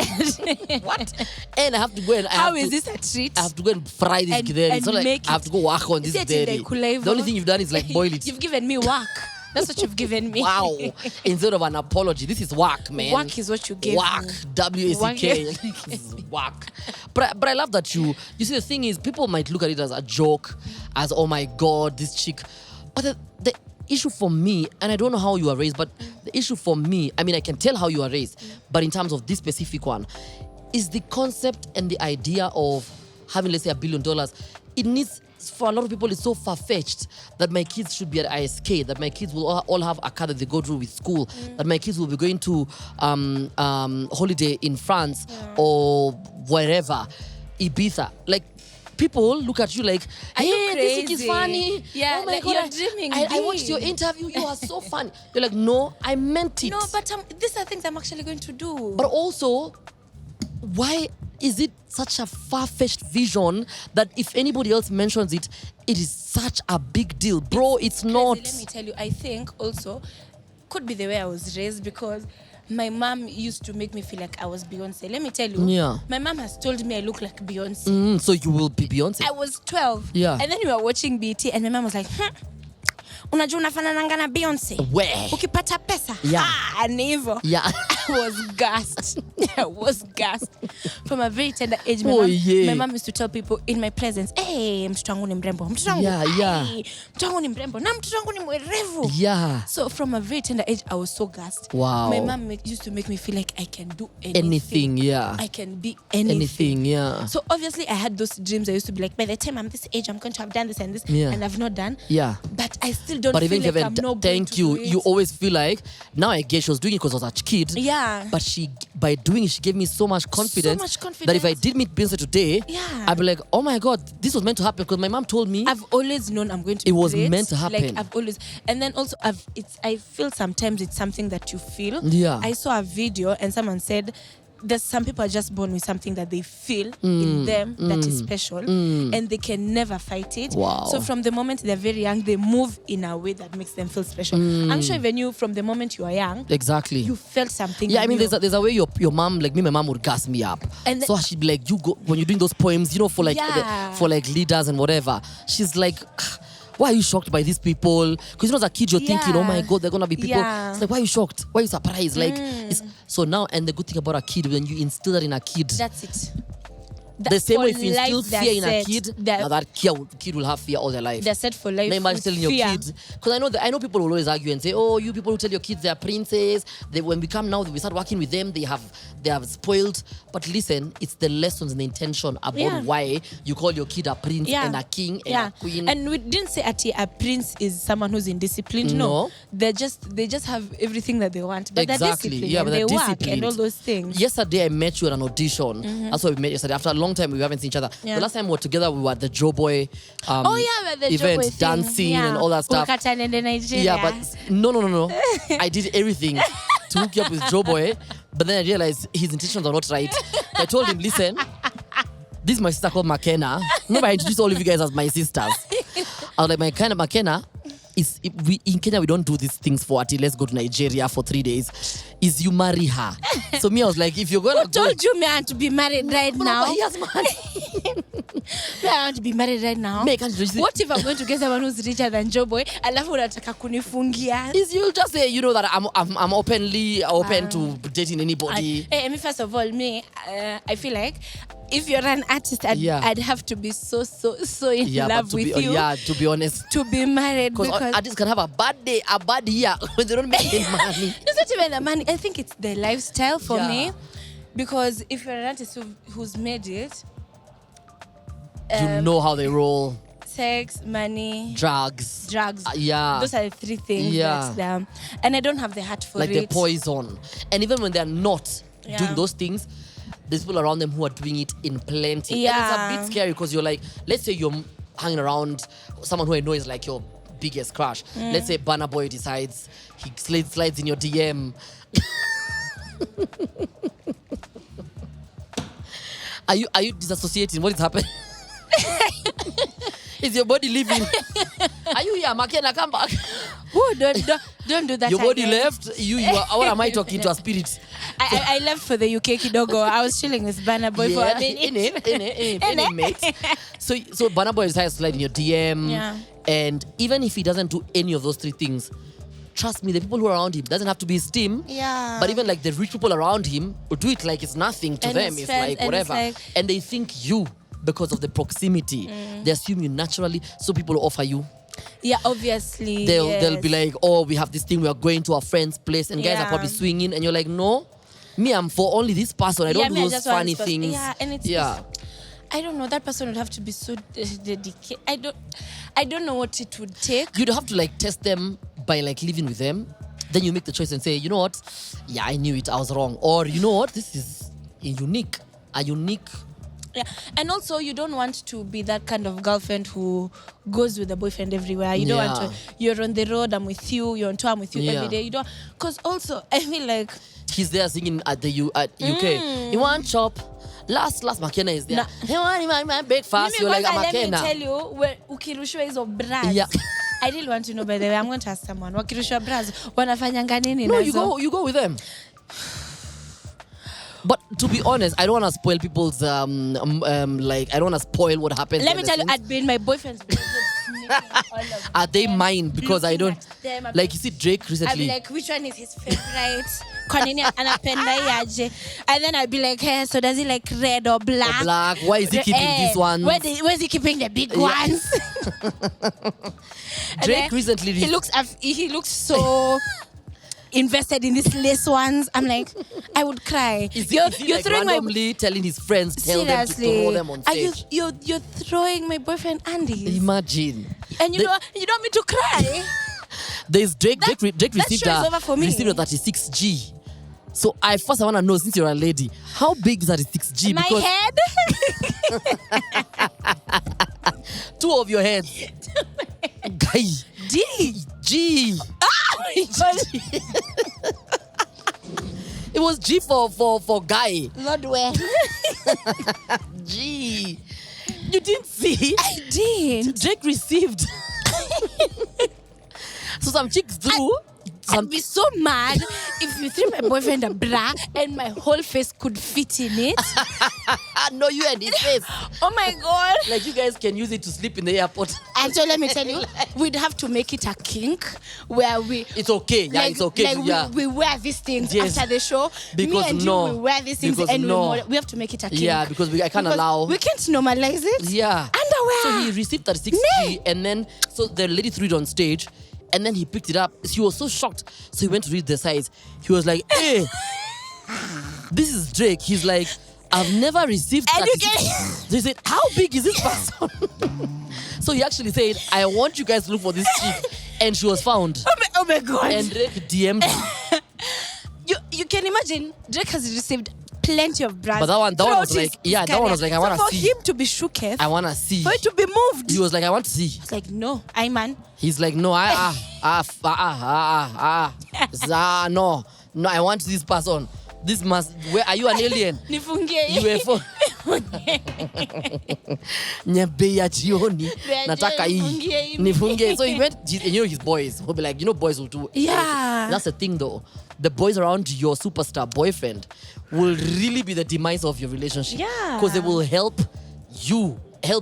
What? And I have to go and How is this a treat? I have to go and fry this And- githeri. and It's not like make I have to go work on this Is it githeri. in the kulaivo? The only thing you've done is like boil it. You've given me work. That's what you've given me. Wow. Instead of an apology, this is work, man. Work is what you gave Work. me. W-A-C-K. This is work. But I love that you see, the thing is, people might look at it as a joke, as, oh my God, this chick. But the issue for me, and I don't know how you are raised, but the issue for me, I mean, I can tell how you are raised, but in terms of this specific one, is the concept and the idea of having, let's say, $1 billion. It needs, for a lot of people, it's so far-fetched that my kids should be at ISK, that my kids will all have a car that they go through with school, that my kids will be going to holiday in France or wherever, Ibiza. Like, people look at you like, hey, this chick is funny. Yeah, oh my like God, you're dreaming I watched your interview. You are so funny. You're like, no, I meant it. No, but these are things I'm actually going to do. But also, why is it such a far-fetched vision that if anybody else mentions it, it is such a big deal? Bro, it's not. Let me tell you, I think also could be the way I was raised, because my mom used to make me feel like I was Beyonce. Let me tell you, my mom has told me I look like Beyonce. So you will be Beyonce? I was 12. Yeah. And then we were watching BT and my mom was like, unajua unafanananga na Beyonce. Where? Ukipata pesa. Yeah. Ni hivyo. Yeah. I was gassed. I was gassed. From a very tender age, my mom used to tell people in my presence, hey, mtoto wangu ni mrembo. Mtoto wangu. Yeah. Mtoto wangu ni mrembo. Na mtoto wangu ni mwerevu. Yeah. So from a very tender age, I was so gassed. Wow. My mom used to make me feel like I can do anything. Anything, yeah. I can be anything. Anything, yeah. So obviously I had those dreams. I used to be like, by the time I'm this age, I'm going to have done this and this, and I've not done. Yeah. But I still don't but feel even like I'm not thank you. You always feel like, now I guess she was doing it because I was a kid. Yeah. But by doing it, she gave me so much confidence. That if I did meet Beyonce today, I'd be like, oh my God, this was meant to happen, because my mom told me. I've always known I'm going to. It was meant to happen. Like I've always, and then also I feel sometimes it's something that you feel. Yeah. I saw a video and someone said, there's some people are just born with something that they feel in them that is special, and they can never fight it. Wow. So from the moment they're very young, they move in a way that makes them feel special. I'm sure even you, from the moment you are young, exactly, you felt something. Yeah, I mean, there's a way your mom, like me, my mom would gas me up, and so she'd be like, you go when you're doing those poems, you know, for like for like leaders and whatever. She's like, why are you shocked by these people? Because you know, as a kid, you're thinking, oh my God, they're gonna be people. It's like, why are you shocked? Why are you surprised? Like, so now, and the good thing about a kid, when you instill that in a kid, that's it. The same way if you instill fear in a kid, now that kid will have fear all their life. They're set for life. Now imagine telling your kids, because I know people will always argue and say, oh, you people who tell your kids they are princes, when we come now, we start working with them, they have spoiled. But listen, it's the lessons and the intention about why you call your kid a prince and a king and a queen. And we didn't say a prince is someone who's indisciplined. No. They just have everything that they want. But they're disciplined, but they work and all those things. Yesterday I met you at an audition. That's why we met yesterday. After a long time we haven't seen each other. The last time we were together, we were at the Joe Boy event, dancing and all that stuff. Yeah, but no. I did everything to hook you up with Joe Boy, but then I realized his intentions are not right. I told him, listen, this is my sister called Makena. Remember, I introduced all of you guys as my sisters. I was like, my kind of Makena is, in Kenya, we don't do these things for until let's go to Nigeria for 3 days. Is you marry her. So me, I was like, if you're going to go... Who told you me I want to be married right now? He has money. I want to be married right now. What if I'm going to get someone who's richer than Joe Boy? Alafu unataka kunifungia. Is you'll just say, you know, that I'm openly open to dating anybody. Hey, me, first of all, I feel like if you're an artist, I'd have to be so in love with you. Yeah, to be honest. To be married. Because artists can have a bad day, a bad year when they don't make any money. It's not even the money. I think it's the lifestyle for me. Because if you're an artist who's made it, you know how they roll. Sex, money, drugs. Those are the three things. And I don't have the heart for it. Like the poison. And even when they're not doing those things, there's people around them who are doing it in plenty. And it's a bit scary because you're like, let's say you're hanging around someone who I know is like your biggest crush. Let's say Burna Boy decides he slides in your DM. Are you disassociating? What is happening? Is your body leaving? Are you here, Makena? Come back. Oh, don't do that. Your body left. What am I talking to? A spirit? I left for the UK kidogo. I was chilling with Burna Boy for a minute. In it, mate. So Burna Boy decides to slide in your DM. And even if he doesn't do any of those three things, trust me, the people who are around him, doesn't have to be his team. Yeah. But even like the rich people around him will do it like it's nothing to And them. his It's friends, like and it's whatever. like- And they think you, because of the proximity, they assume you naturally. So people offer you. Yeah, obviously. They'll be like, oh, we have this thing, we are going to our friend's place, and guys are Yeah. probably swinging, and you're like, no, me, I'm for only this person. I don't me, do those just want funny this person. things. Yeah, and it's I don't know. That person would have to be so dedicated. I don't know what it would take. You'd have to like test them by like living with them. Then you make the choice and say, you know what? Yeah, I knew it. I was wrong. Or you know what? This is a unique. Yeah, and also you don't want to be that kind of girlfriend who goes with the boyfriend everywhere. You don't want to. You're on the road. I'm with you. You're on tour. I'm with you every day. You don't. Because also I feel like he's there singing at the UK. You want chop? Last Makena is there. Hey, want my breakfast? You're like a let me Makena. tell you, where ukirushwa hizo bras. Yeah. I really want to know, by the way. I'm going to ask someone. Wakirushwa bras wanafanyanga nini No, nazo? you go with them. But to be honest, I don't want to spoil people's like I don't want to spoil what happens. Let me tell you, I'd be in my boyfriend's bed, sneaking all of Are they them, mine? Because I looking don't at them. like you see Drake I'd be recently. like, which one is his favorite? Kwa nini anapenda hii aje? And then I'd be like, hey, so does he like red or black? Black. Why is he keeping these ones? Where's he keeping the big ones? And Drake then recently he looks so invested in these lace ones. I'm like, I would cry. Is You're he like throwing my randomly telling his friends, tell them to seriously. throw them on stage? You're throwing my boyfriend Andy. Imagine. And you want me to cry? There's Drake. Drake received show is over for me. received a 36G. So I want to know, since you're a lady, how big is 36G? My Because head. two of your heads. Guy. G. It was G for guy. Lord, where? G. You didn't see? I did. Drake received. So some chicks threw. I'd be so mad if you threw my boyfriend a bra and my whole face could fit in it. No, you and his face. Oh my God. Like you guys can use it to sleep in the airport. And so let me tell you, we'd have to make it a kink where we... It's okay. Yeah, like, it's okay. Like yeah. we wear these things Yes. after the show. Because Me and no. you, we wear these things Because and no. we have to make it a kink. Yeah, because I can't allow. We can't normalize it. Yeah. Underwear. So he received 36G, Nee. and then so the lady threw it on stage, and then he picked it up. He was so shocked. So he went to read the size. He was like, "Hey, this is Drake." He's like, "I've never received." And you 36. They said, "How big is this person?" So he actually said, "I want you guys to look for this chick," and she was found. Oh my God. And Drake DM'd her. You can imagine Drake has received plenty of brands. But that one throughout was like, his that one was like, I career. wanna So for see. him to be shooketh, I wanna see. for it to be moved. He was like, "I want to see." It's like, no, I man. He's like, "No, no, I want this person. This must. Where are you, an alien? Nifungie hii. UFO. Nyebe ya jioni. Beje, Nataka hii. nifungie hii. Nifungie. So he went, and you know his boys will be like, boys will do. Yeah. That's the thing though. The boys around your superstar boyfriend will really be the demise of your relationship. Yeah. Because they will help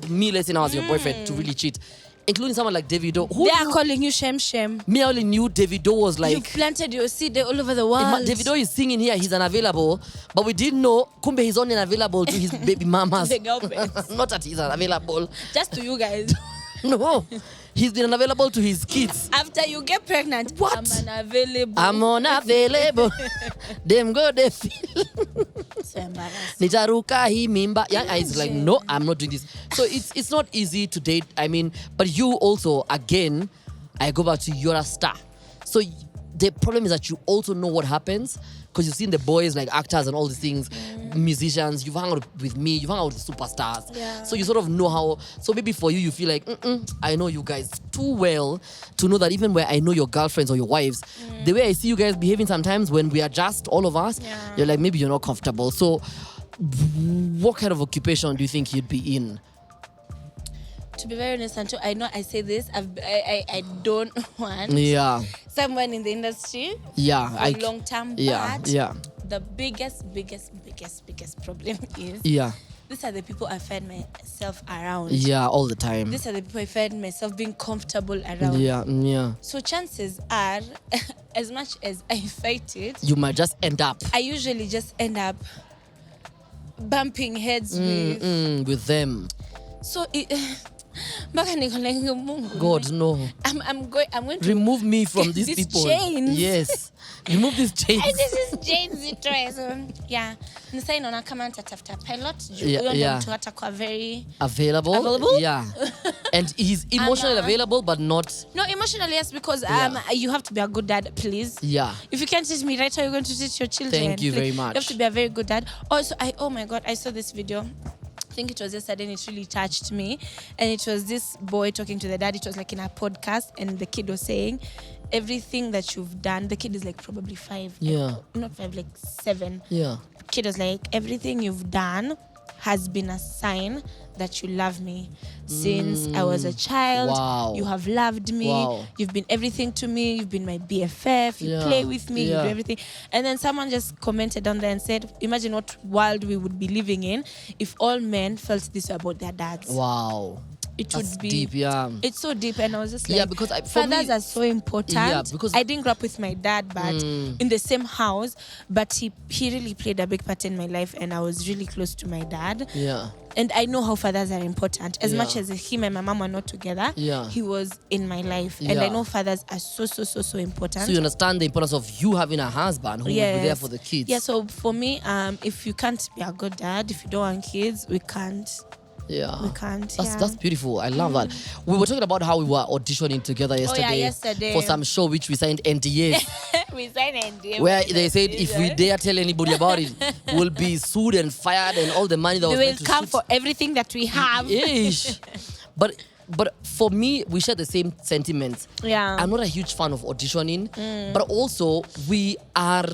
me, let's say now as your boyfriend, to really cheat. Including someone like Davido. Who They are calling you Shem. me I only knew Davido was like, You planted your seed all over the world. Davido is singing here, he's unavailable, but we didn't know Kumbe he's only unavailable to his baby mamas. The girlfriends. Not that he's unavailable. Just to you guys. No. He's been unavailable to his kids. After you get pregnant, What? I'm unavailable. I'm unavailable. Them go they feel. So embarrassed. Nitaruka hii mimba. Yeah, it's like, no, I'm not doing this. So it's not easy to date. I mean, but you also, again, I go back to you're a star. So the problem is that you also know what happens because you've seen the boys like actors and all these things, musicians. You've hung out with me. You've hung out with the superstars. Yeah. So you sort of know how. So maybe for you feel like, I know you guys too well to know that even where I know your girlfriends or your wives, the way I see you guys behaving sometimes when we are just all of us, you're like maybe you're not comfortable. So what kind of occupation do you think you'd be in? To be very honest, Anto, I know I say this. I don't want someone in the industry Yeah. for long term. Yeah. But Yeah. the biggest problem is Yeah. these are the people I find myself around. Yeah, all the time. These are the people I find myself being comfortable around. Yeah. So chances are, as much as I fight it, You might just end up I usually just end up bumping heads with them. So it, mpaka niko like, Mungu, God, no. I'm going to remove me from these these people. chains. Yes. Remove these chains. Hey, this is James Itoe. Yeah. Nisa inaona kama nitatafuta pilot. Yeah. Mtu atakuwa very available. Yeah. And he's emotionally available, but not. No, emotionally yes, because you have to be a good dad, please. Yeah. If you can't teach me right, how are you going to teach your children? Thank you very please. much. You have to be a very good dad. Also, oh my God, I saw this video. I think it was yesterday and it really touched me. And it was this boy talking to the dad. It was like in a podcast and the kid was saying, everything that you've done, the kid is like probably 5. Yeah. Not 5, like 7. Yeah. Kid was like, everything you've done has been a sign that you love me. Since I was a child, Wow. you have loved me. Wow. You've been everything to me. You've been my BFF. You play with me. You do everything. And then someone just commented on there and said, imagine what world we would be living in if all men felt this way about their dads. Wow. It That's would be deep, yeah. It's so deep, and I was just like, because fathers are so important. Yeah, because I didn't grow up with my dad, but in the same house. But he really played a big part in my life, and I was really close to my dad. Yeah. And I know how fathers are important. As much as him and my mom are not together, he was in my life, and I know fathers are so important. So you understand the importance of you having a husband who will be there for the kids. Yeah. So for me, if you can't be a good dad, if you don't want kids, we can't. Yeah. We can't. That's beautiful. I love that. We were talking about how we were auditioning together yesterday. For some show which we signed NDAs. We signed NDAs. Where they said if we dare tell anybody about it, we'll be sued and fired, and all the money that they was will meant to come shoot. for everything that we have. Ish. But for me, we share the same sentiments. Yeah. I'm not a huge fan of auditioning, but also we are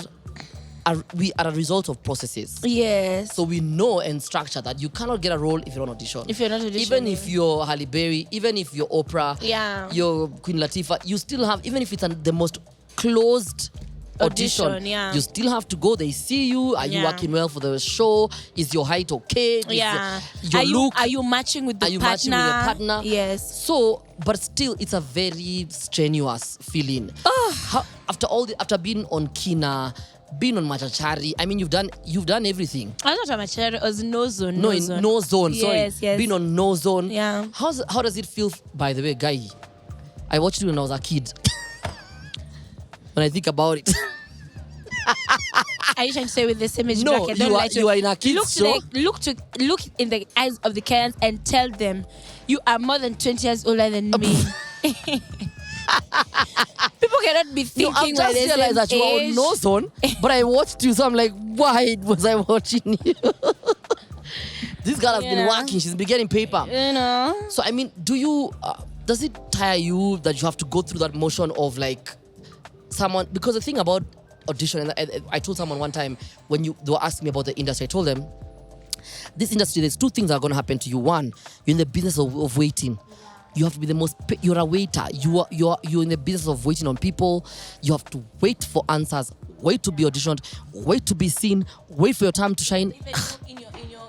a result of processes. Yes. So we know and structure that you cannot get a role if you don't audition. If you're not auditioning. Even if you're Halle Berry, even if you're Oprah, you're Queen Latifah, you still have, even if it's the most closed audition, you still have to go. They see you. Are you working well for the show? Is your height okay? Your look? Are you matching with the partner? Matching with your partner? Yes. So, but still, it's a very strenuous feeling. After being on Kina, being on Machachari, I mean, you've done everything. I was not on Machachari. It was No Zone. No, in No Zone. Yes, sorry, being on No Zone. Yeah. How does it feel? By the way, Guy, I watched it when I was a kid. When I think about it. Are you trying to say with the same age No, bracket? you are in a kid's show. Look in the eyes of the Kenyans and tell them you are more than 20 years older than me. People cannot be thinking I've just realized that you are on No Zone, but I watched you, so I'm like, why was I watching you? This girl has been working. She's been getting paper. You know. So I mean, does it tire you that you have to go through that motion of like someone? Because the thing about audition, and I told someone one time when they were asking me about the industry, I told them, this industry, there's 2 things that are going to happen to you. One, you're in the business of waiting. You have to be the most. You're a waiter. You're in the business of waiting on people. You have to wait for answers. Wait to be auditioned. Wait to be seen. Wait for your time to shine. Even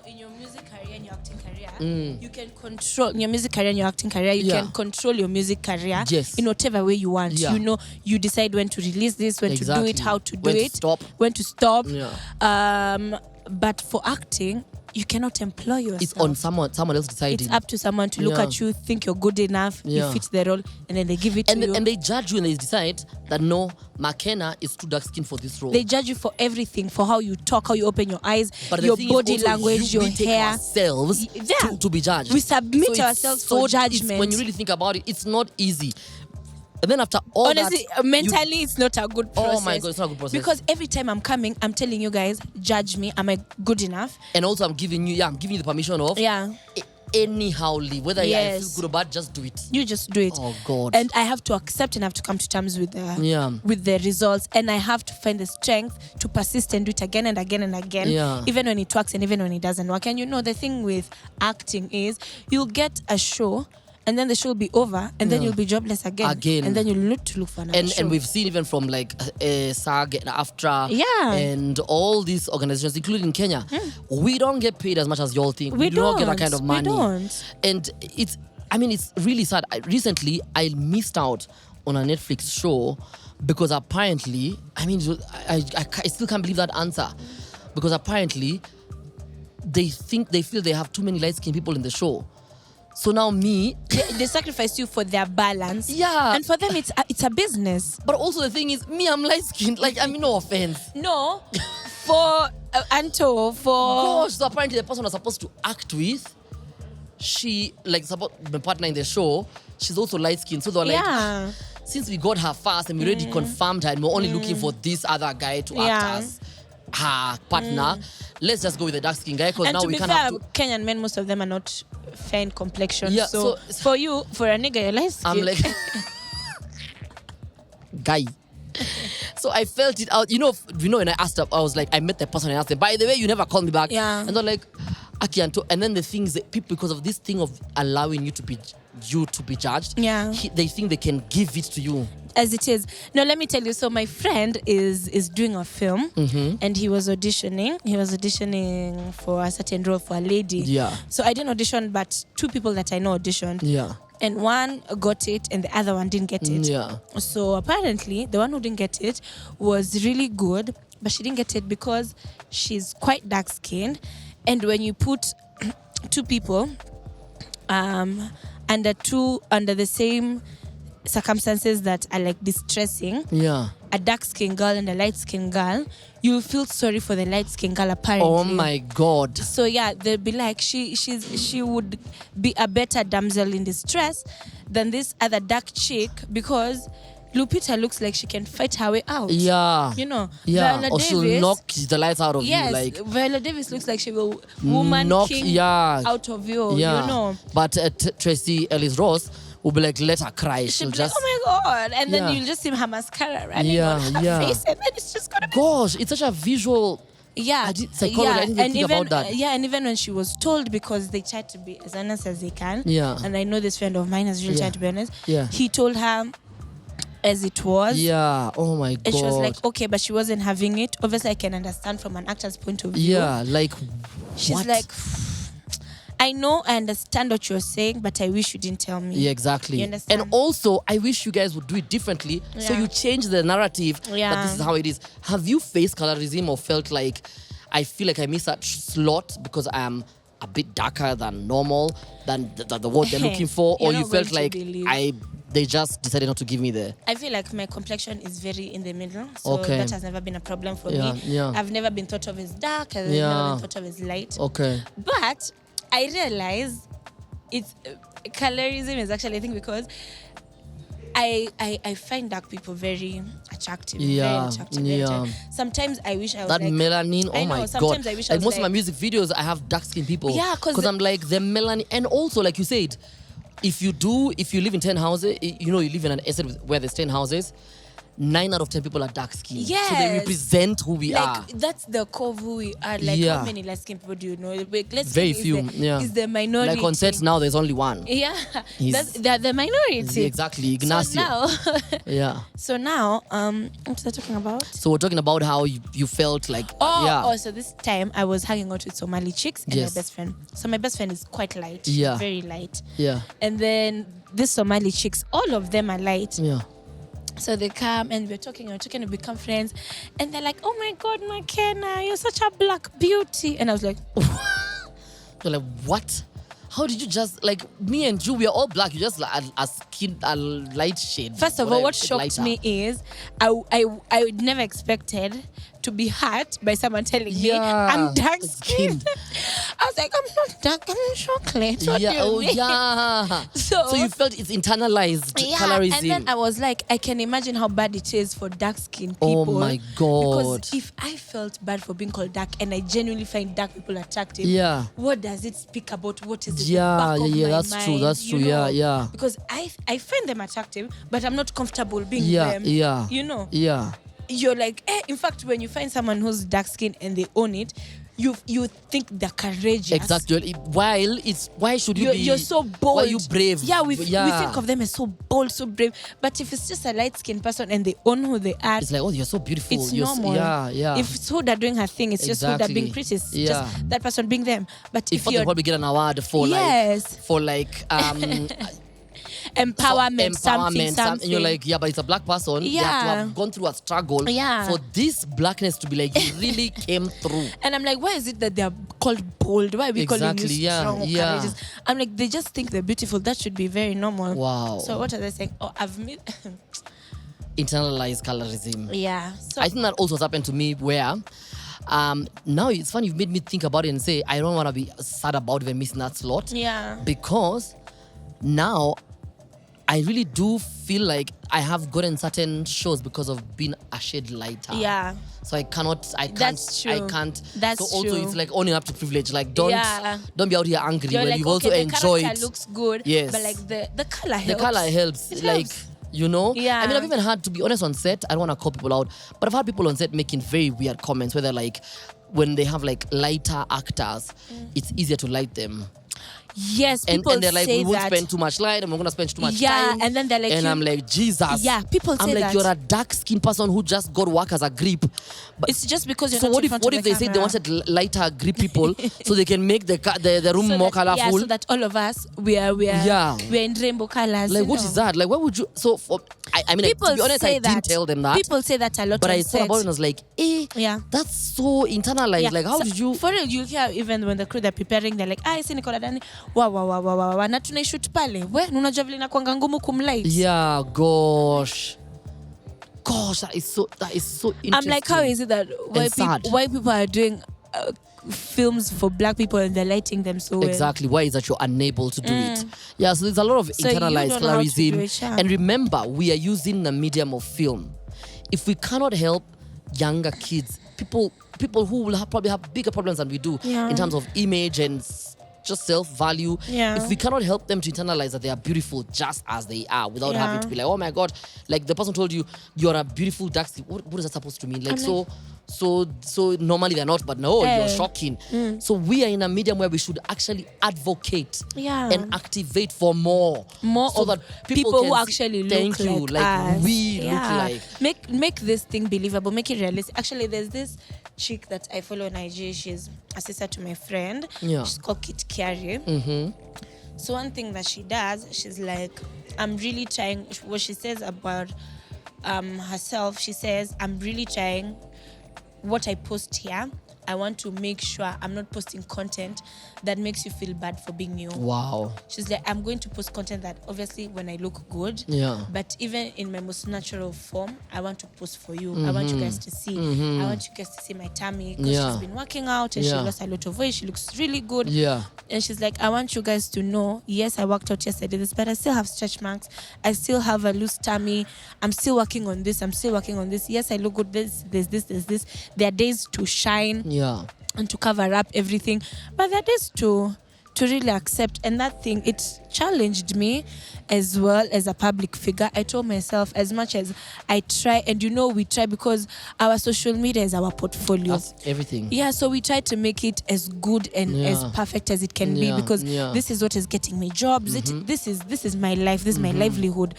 in your music career and your acting career, you can control in your music career and your acting career. You can control your music career in whatever way you want. Yeah. You know, you decide when to release this, when to do it, how to do it, when to stop. Yeah. But for acting, you cannot employ yourself. It's on someone else deciding. It's up to someone to look at you, think you're good enough, you fit the role, and then they give it to you. And they judge you and they decide that no, Makena is too dark skinned for this role. They judge you for everything, for how you talk, how you open your eyes, but your body language, your hair. Ourselves to be judged. We submit ourselves for judgment. When you really think about it, it's not easy. And then after all honestly, mentally, it's not a good process. Oh my God, it's not a good process. Because every time I'm coming, I'm telling you guys, judge me. Am I good enough? And also, I'm giving you the permission of anyhow live. Whether I feel good or bad, just do it. You just do it. Oh God. And I have to accept and I have to come to terms with the results. And I have to find the strength to persist and do it again and again and again. Yeah. Even when it works and even when it doesn't work. And you know, the thing with acting is you'll get a show and then the show will be over, and then you'll be jobless again. And then you'll need to look for another show. And we've seen even from like SAG and AFTRA Yeah. and all these organizations, including Kenya, we don't get paid as much as y'all think. We do not get don't. that kind of money. We don't. And it's really sad. Recently, I missed out on a Netflix show because apparently, I still can't believe that answer. Because apparently, they feel they have too many light-skinned people in the show. So now they sacrifice you for their balance. Yeah. And for them, it's a business. But also the thing is, I'm light-skinned. Like, no offense. No. For Anto, Gosh, so apparently the person was supposed to act with, she, like, the partner in the show, she's also light-skinned. So they were like, since we got her fast and we already confirmed her and we're only looking for this other guy to act as her partner, let's just go with the dark-skinned guy because now we can't have to... Kenyan men, most of them are not fair in complexion. Yeah, so for a nigga, you're light-skinned. I'm like... guy. So I felt it out. And I asked her, I was like, I met the person and I asked them, by the way, you never called me back. Yeah. And they're like, Aki Anto. And then the thing is that people, because of this thing of allowing you to be judged, they think they can give it to you. As it is. No, let me tell you. So my friend is doing a film and he was auditioning. He was auditioning for a certain role for a lady. Yeah. So I didn't audition, but two people that I know auditioned. Yeah. And one got it and the other one didn't get it. Yeah. So apparently the one who didn't get it was really good, but she didn't get it because she's quite dark-skinned. And when you put two people under the same circumstances that are like distressing, a dark-skinned girl and a light-skinned girl, you'll feel sorry for the light-skinned girl apparently. Oh my God. So yeah, they'll be like, she would be a better damsel in distress than this other dark chick because Lupita looks like she can fight her way out. Yeah. Yeah. Viola Davis, she'll knock the lights out of you. Like Viola Davis looks like she will king out of you. Yeah. But Tracy Ellis Ross will be like, let her cry. She'll be like, oh my God. And then you'll just see her mascara running on her face and then it's just gonna be... Gosh, it's such a visual... psychology. I didn't think about that. And even when she was told, because they tried to be as honest as they can, and I know this friend of mine has really tried to be honest, he told her as it was. Yeah, oh my God. And she was like, okay, but she wasn't having it. Obviously, I can understand from an actor's point of view. Yeah, like, she's like... I know, I understand what you're saying, but I wish you didn't tell me. Yeah, exactly. You understand? And also, I wish you guys would do it differently so you change the narrative that this is how it is. Have you faced colorism or felt like, I feel like I miss that slot because I am a bit darker than normal, than the word they're looking for? Or you felt like they just decided not to give me the... I feel like my complexion is very in the middle. So that has never been a problem for me. Yeah. I've never been thought of as dark. I've never been thought of as light. Okay. But I realize it's colorism is actually a thing because I find dark people very attractive. Very attractive. Sometimes I wish I was that like... melanine, oh my God. Sometimes I wish I was most of my music videos, I have dark-skinned people. Yeah, because I'm like, the melanin... And also, like you said, if you live in 10 houses, you live in an estate where there's 10 houses, 9 out of 10 people are dark skinned. Yes. So they represent who we are. That's the core of who we are. Like, how many light skinned people do you know? Very few. Is the minority. Like on set now, there's only one. Yeah. They're the minority. Exactly. Ignacio. So now, what was I talking about? So we're talking about how you felt like. So this time I was hanging out with Somali chicks and my best friend. So my best friend is quite light. Yeah. Very light. Yeah. And then these Somali chicks, all of them are light. Yeah. So they come and we're talking to become friends. And they're like, oh my God, Makena, you're such a black beauty. And I was like, you're like, what? How did you just, like, me and you, we are all black. You just like a light shade. First of all, what shocked me is I would never expected to be hurt by someone telling me I'm dark skinned. I was like, I'm not dark, I'm chocolate. What do you mean? Yeah. So you felt it's internalized colorism. And then I was like, I can imagine how bad it is for dark skinned people. Oh my God. Because if I felt bad for being called dark and I genuinely find dark people attractive, what does it speak about? What is it? That's true. That's true. Yeah. Because I find them attractive, but I'm not comfortable being them. You know? Yeah. You're like, in fact, when you find someone who's dark skinned and they own it, you think they're courageous. Exactly. Why should you be? You're so bold. Why are you brave? Yeah, we think of them as so bold, so brave. But if it's just a light-skinned person and they own who they are, It's like, oh, you're so beautiful. it's You're normal. Yeah. If it's Huda doing her thing, it's just Huda Exactly. being pretty. It's Yeah. just that person being them. But if if they you're probably get an award for Yes. Empowerment, something. and you're like, yeah, but it's a black person. They have to Yeah. have gone through a struggle Yeah. for this blackness to be like, you really came through. And I'm like, why is it that they're called bold? Why are we calling Exactly, you yeah, strong or yeah. courageous? I'm like, they just think they're beautiful. That should be very normal. Wow. So what are they saying? Oh, I've met. Internalized colorism. Yeah. So I think that also has happened to me where now it's funny, you've made me think about it and say, I don't want to be sad about even missing that slot. yeah. Because now I really do feel like I have gotten certain shows because of being a shade lighter. Yeah. So I can't. That's true. I can't. That's so also true. it's like owning up to privilege. Like don't be out here angry You're when like, you've okay, also the enjoyed. character looks good. Yes. But like the color helps. The color helps. It Like helps. you know. Yeah. I mean, I've even had, to be honest, on set. I don't want to call people out, but I've had people on set making very weird comments where they're like, when they have like lighter actors, it's easier to light them. Yes, And people they're like, say we won't that. spend too much light and we're going to spend too much Yeah, time. and then they're like, and you- I'm like, Jesus. Yeah, people I'm say like, that. you're a dark-skinned person who just got work as a grip. But It's just because you're so not what in if front what of if the they say they camera. wanted lighter grip people so they can make the room So more that, colorful? Yeah, so that all of us we're in rainbow colors. Like, you what know. is that? Like, why would you? So, I mean, People to be honest, say I that. didn't tell them that. People say that a lot. But on I thought set. about it and I was like, Yeah. that's so internalized. Yeah. Like, how So, did you? For real, you hear even when the crew they're preparing, they're like, si Nicola Dani, wa na tunaishoot pale. We, unajua vile inakuanga ngumu kumlight. Yeah, gosh, that is so interesting. I'm like, how is it that sad. why people are doing films for black people and they're lighting them so well? Exactly. Why is that you're unable to do it? Yeah, so there's a lot of So you internalized don't know how to do colorism. it, yeah. And remember, we are using the medium of film. If we cannot help younger kids, people who will probably have bigger problems than we do Yeah. in terms of image and just self-value. Yeah. If we cannot help them to internalize that they are beautiful just as they are without Yeah. having to be like, oh my God, like the person told you, you're a beautiful dark skin. What is that supposed to mean? Like, so normally they're not, but no, you're shocking. So we are in a medium where we should actually advocate Yeah. and activate for more More so of that people can who see- actually thank look you, like us. we look like. Make this thing believable, make it realistic. Actually, there's this chick that I follow on IG. She's a sister to my friend. Yeah. She's called Kit Carey. So one thing that she does, she's like, I'm really trying. What she says about herself, she says, I'm really trying. What I post here, I want to make sure I'm not posting content that makes you feel bad for being you. Wow. She's like, I'm going to post content that obviously when I look good, Yeah. but even in my most natural form, I want to post for you. I want you guys to see. I want you guys to see my tummy because Yeah. she's been working out and she Yeah. lost a lot of weight. She looks really good. Yeah. And she's like, I want you guys to know, yes, I worked out yesterday, this, but I still have stretch marks. I still have a loose tummy. I'm still working on this. I'm still working on this. Yes, I look good. There's this. There are days to shine Yeah. and to cover up everything, but that is to really accept. And that thing, it challenged me as well as a public figure. I told myself, as much as I try, and we try because our social media is our portfolio. That's everything. Yeah, so we try to make it as good and as perfect as it can be, because this is what is getting me jobs. This is my life. This is my livelihood.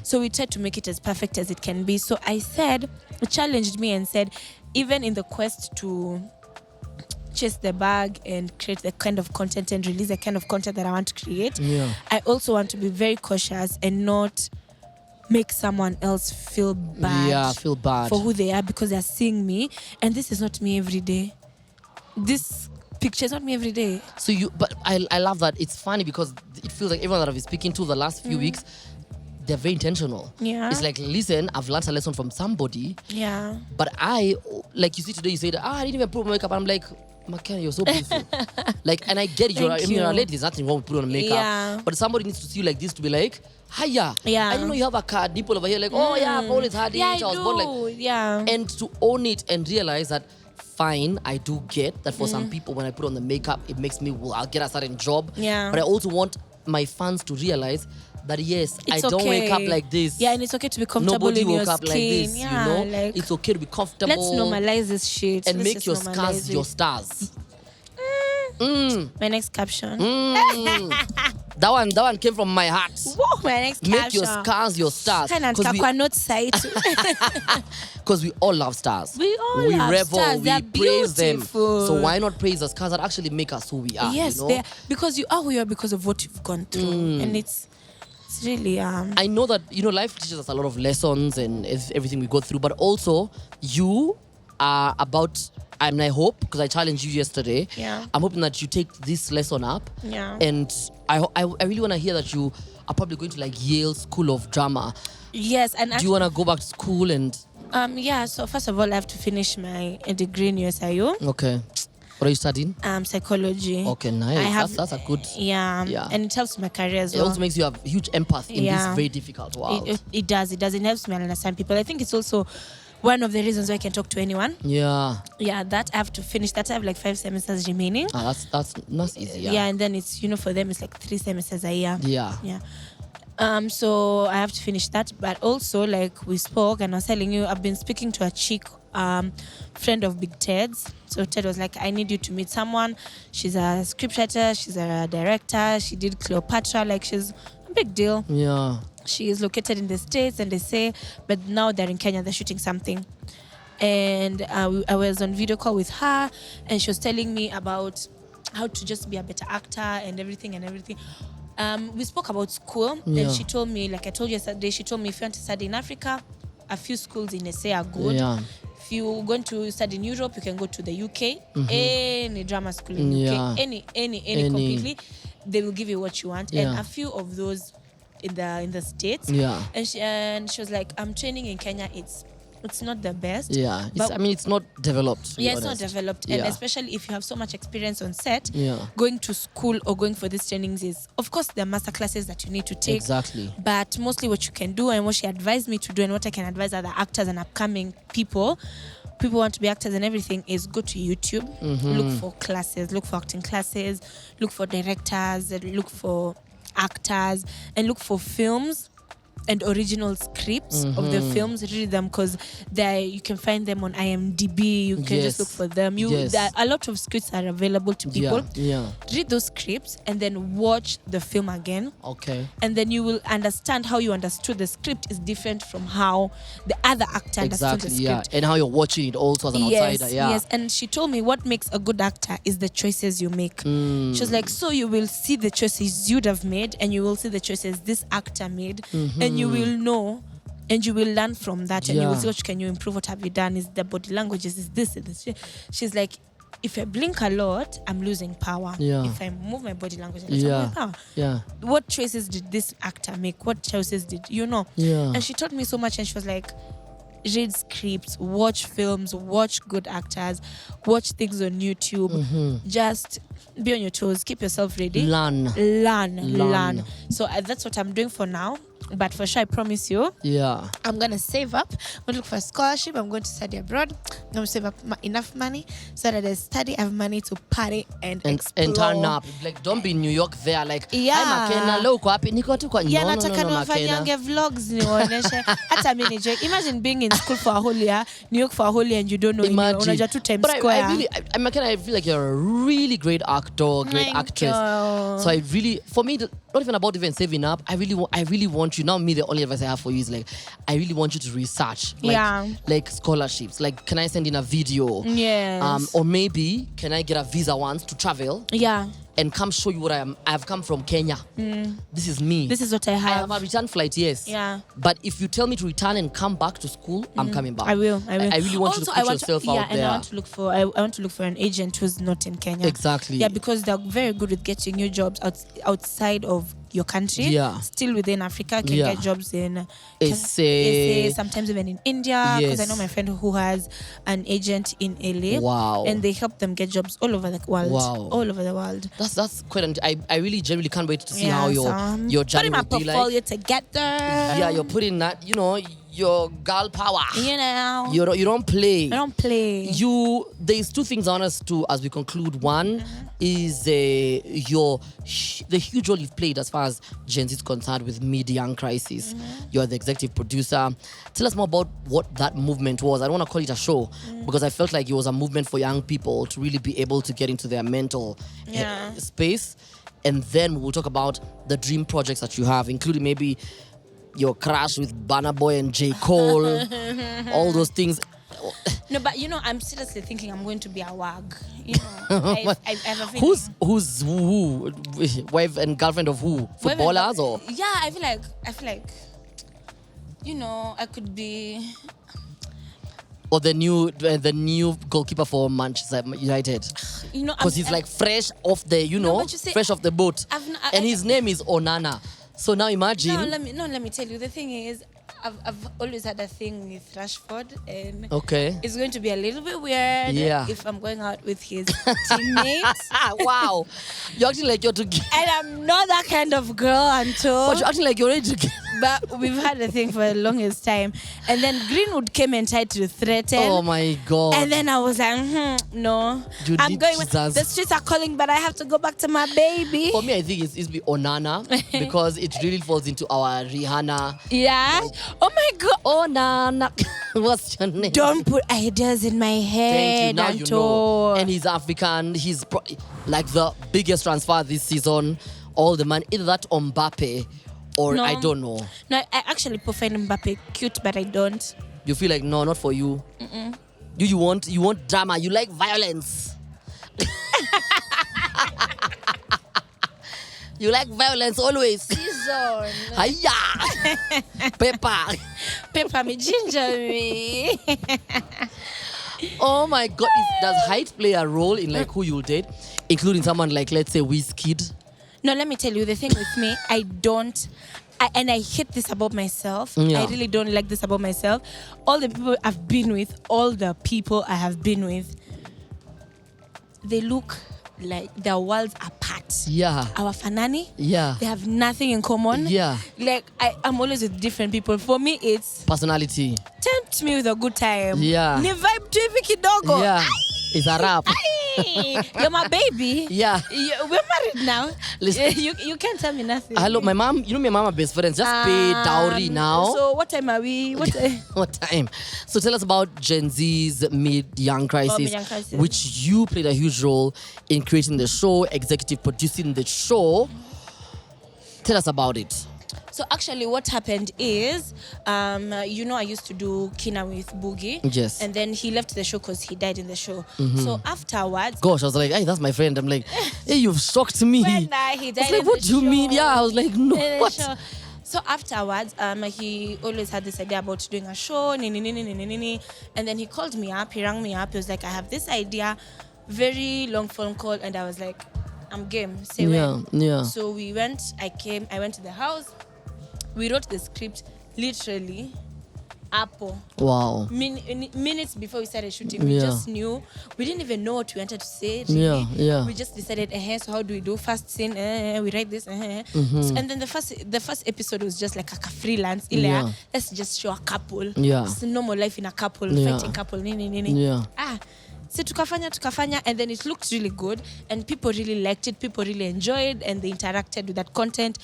So we try to make it as perfect as it can be. So I said, it challenged me and said, even in the quest to chase the bag and create the kind of content and release the kind of content that I want to create, I also want to be very cautious and not make someone else feel bad. Yeah, feel bad for who they are because they're seeing me, and this is not me every day. This picture is not me every day. So but I love that. It's funny because it feels like everyone that I've been speaking to the last few weeks, they're very intentional. Yeah. It's like, listen, I've learned a lesson from somebody. Yeah. But like you see today, you said, I didn't even put on makeup. I'm like, Makena, you're so beautiful. And I get it. You're a lady. There's nothing wrong with putting on makeup. Yeah. But somebody needs to see you like this to be like, hiya. Yeah. I didn't know you have a card nipple over here. Like, oh yeah, I've always had it. Yeah, I was born like. Yeah. And to own it and realize that, fine, I do get that for some people, when I put on the makeup, it makes me, I'll get a certain job. Yeah. But I also want my fans to realize that, yes, It's I don't okay. wake up like this. Yeah, and it's okay to be comfortable Nobody in your woke up skin. like this, Yeah, It's okay to be comfortable. let's normalize this shit. And Let's make just your normalize scars it. your stars. My next caption. That one came from my heart. Whoa, my next Make caption. your scars your stars. Kana Because kwa not sight. we all love stars. We all love revel, stars. we They're praise them. beautiful. So why not praise the scars that actually make us who we are? Yes, you know? they are, because you are who you are because of what you've gone through, and it's really I know that life teaches us a lot of lessons and everything we go through, but also you are about. And I hope, because I challenged you yesterday, I'm hoping that you take this lesson up. Yeah. And I really want to hear that you are probably going to like Yale School of Drama. Yes, and do you want to go back to school and? So first of all, I have to finish my degree in USIU. Okay. What are you studying? Psychology. Okay, nice. That's a good. Yeah. And it helps my career as well. It also makes you have huge empath in this very difficult world. It does. It helps me understand people. I think it's also one of the reasons why I can talk to anyone. Yeah. Yeah, that I have to finish. That I have like 5 semesters remaining. That's easy. Yeah, and then it's for them it's like 3 semesters a year. Yeah. Yeah. So I have to finish that, but also like we spoke, and I was telling you, I've been speaking to a chick, friend of Big Ted's. So Ted was like, I need you to meet someone. She's a scriptwriter, she's a director, she did Cleopatra, like she's a big deal. Yeah. She is located in the States, and they say, but now they're in Kenya, they're shooting something. And I was on video call with her, and she was telling me about how to just be a better actor and everything. We spoke about school, and she told me, like I told you yesterday, she told me if you want to study in Africa, a few schools in SA are good. Yeah. If you're going to study in Europe, you can go to the UK. Any drama school in UK, any completely, they will give you what you want. And a few of those in the States. Yeah. And she was like, I'm training in Kenya. It's not the best. Yeah. It's not developed. Yeah, it's not developed. And especially if you have so much experience on set, Yeah. going to school or going for these trainings is, of course, there are master classes that you need to take. Exactly. But mostly what you can do and what she advised me to do and what I can advise other actors and upcoming people want to be actors and everything, is go to YouTube, look for classes, look for acting classes, look for directors, look for actors, and look for films and original scripts of the films. Read them, because you can find them on IMDb. You can just look for them. There are a lot of scripts are available to people. Yeah. Read those scripts and then watch the film again. Okay. And then you will understand how you understood the script is different from how the other actor understood the script. And how you're watching it also as an outsider. Yeah. Yes. And she told me what makes a good actor is the choices you make. She was like, so you will see the choices you'd have made, and you will see the choices this actor made, and you will know, and you will learn from that, and you will see what can you improve, what have you done, is the body languages, is this, is this. She's like, if I blink a lot, I'm losing power. If I move my body language, I'm losing power. What choices did this actor make? What choices did And she taught me so much, and she was like, read scripts, watch films, watch good actors, watch things on YouTube. Just be on your toes, keep yourself ready. Learn. So that's what I'm doing for now. But for sure, I promise you, I'm going to save up. I'm going to look for a scholarship. I'm going to study abroad. I'm going to save up enough money so that I study, I have money to party and explore. And turn up. Like, don't be in New York there. Like, hi Makena, leo uko wapi? Niko tu kwa nataka niwafanyange vlogs niwaoneshe. Hata mimi nijoke. Imagine being in school for a whole year, New York for a whole year, and you don't know. Unajua tu Times Square. Makena, I feel like you're a really great actor, great actress. So I really, for me, not even about even saving up. I really want you. Now, me, the only advice I have for you is like, I really want you to research, like scholarships. Like, can I send in a video? Yes. Or maybe can I get a visa once to travel? Yeah. And come show you what I am. I've come from Kenya. This is me. This is what I have. I have a return flight, yes. Yeah. But if you tell me to return and come back to school, I'm coming back. I will. I really want also, you to put yourself out there. And I want to look for an agent who's not in Kenya. Exactly. Yeah, because they're very good with getting you jobs outside of your country. Yeah. Still within Africa, can get jobs in SA, sometimes even in India. Because I know my friend who has an agent in LA. Wow. And they help them get jobs all over the world. Wow. All over the world. That's quite. I really genuinely can't wait to see how your journey will be like. Putting my portfolio together. Yeah, you're putting that. your girl power. You know. You don't play. I don't play. There's two things I want us to, as we conclude. One is the huge role you've played as far as Gen Z is concerned with Mid-Young Crisis. You're the executive producer. Tell us more about what that movement was. I don't want to call it a show because I felt like it was a movement for young people to really be able to get into their mental space. And then we'll talk about the dream projects that you have, including maybe your crash with Burna Boy and J. Cole, all those things. No, but I'm seriously thinking I'm going to be a wag. I have a feeling. Who's who? Wife and girlfriend of who? Footballers or? Yeah, I feel like, I could be. Or the new goalkeeper for Manchester United. Because he's like fresh off the, fresh off the boat. And his name is Onana. So now imagine. No, let me tell you. The thing is, I've always had a thing with Rashford, and it's going to be a little bit weird if I'm going out with his teammates. Wow, you're acting like you're together. And I'm not that kind of girl, Anto. But you're acting like you're already together. But we've had a thing for the longest time, and then Greenwood came and tried to threaten. Oh my God! And then I was like, no, I'm going. The streets are calling, but I have to go back to my baby. For me, I think it's be Onana because it really falls into our Rihanna. Yeah. Oh my God. Onana. What's your name? Don't put ideas in my head. Thank you. Now you know. And he's African. He's like the biggest transfer this season. All the money, either that or Mbappe. Or no, I don't know. No, I actually prefer Mbappe cute, but I don't. You feel like no, not for you. You want drama. You like violence. You like violence always. Season. Hiya. Pepper me ginger me. Oh my God! Does height play a role in like who you'll date, including someone like, let's say, Wizkid? No, let me tell you, the thing with me, and I hate this about myself. Yeah. I really don't like this about myself. All the people I've been with, they look like their worlds apart. Yeah. Our Fanani, yeah, they have nothing in common. Yeah. Like, I'm always with different people. For me, it's personality. Tempt me with a good time. Yeah. Ni vibe tu hivi kidogo. Yeah. It's a rap. You're my baby. Yeah. We're married now. You can't tell me nothing. Hello, my mom. You know my mama best friends. Just pay dowry now. So what time are we? What time? So tell us about Gen Z's Mid-Young Crisis, which you played a huge role in creating the show, executive producing the show. Tell us about it. So actually what happened is, I used to do Kina with Boogie. Yes. And then he left the show because he died in the show. So afterwards... Gosh, I was like, hey, that's my friend. I'm like, hey, you've shocked me. When he died in the show. What do you mean? Yeah, I was like, no, what? So afterwards, he always had this idea about doing a show, and then he called me up, he rang me up, he was like, I have this idea, very long phone call, and I was like, I'm game, say when. Yeah. So we went, I went to the house, we wrote the script literally Apple. Wow. Minutes before we started shooting, we just knew. We didn't even know what we wanted to say. Really. Yeah. We just decided, so how do we do first scene? We write this. So, and then the first episode was just like a freelance. Let's just show a couple. Yeah. It's a normal life in a couple, fighting couple. Yeah. So tukafanya, and then it looked really good, and people really liked it. People really enjoyed, and they interacted with that content.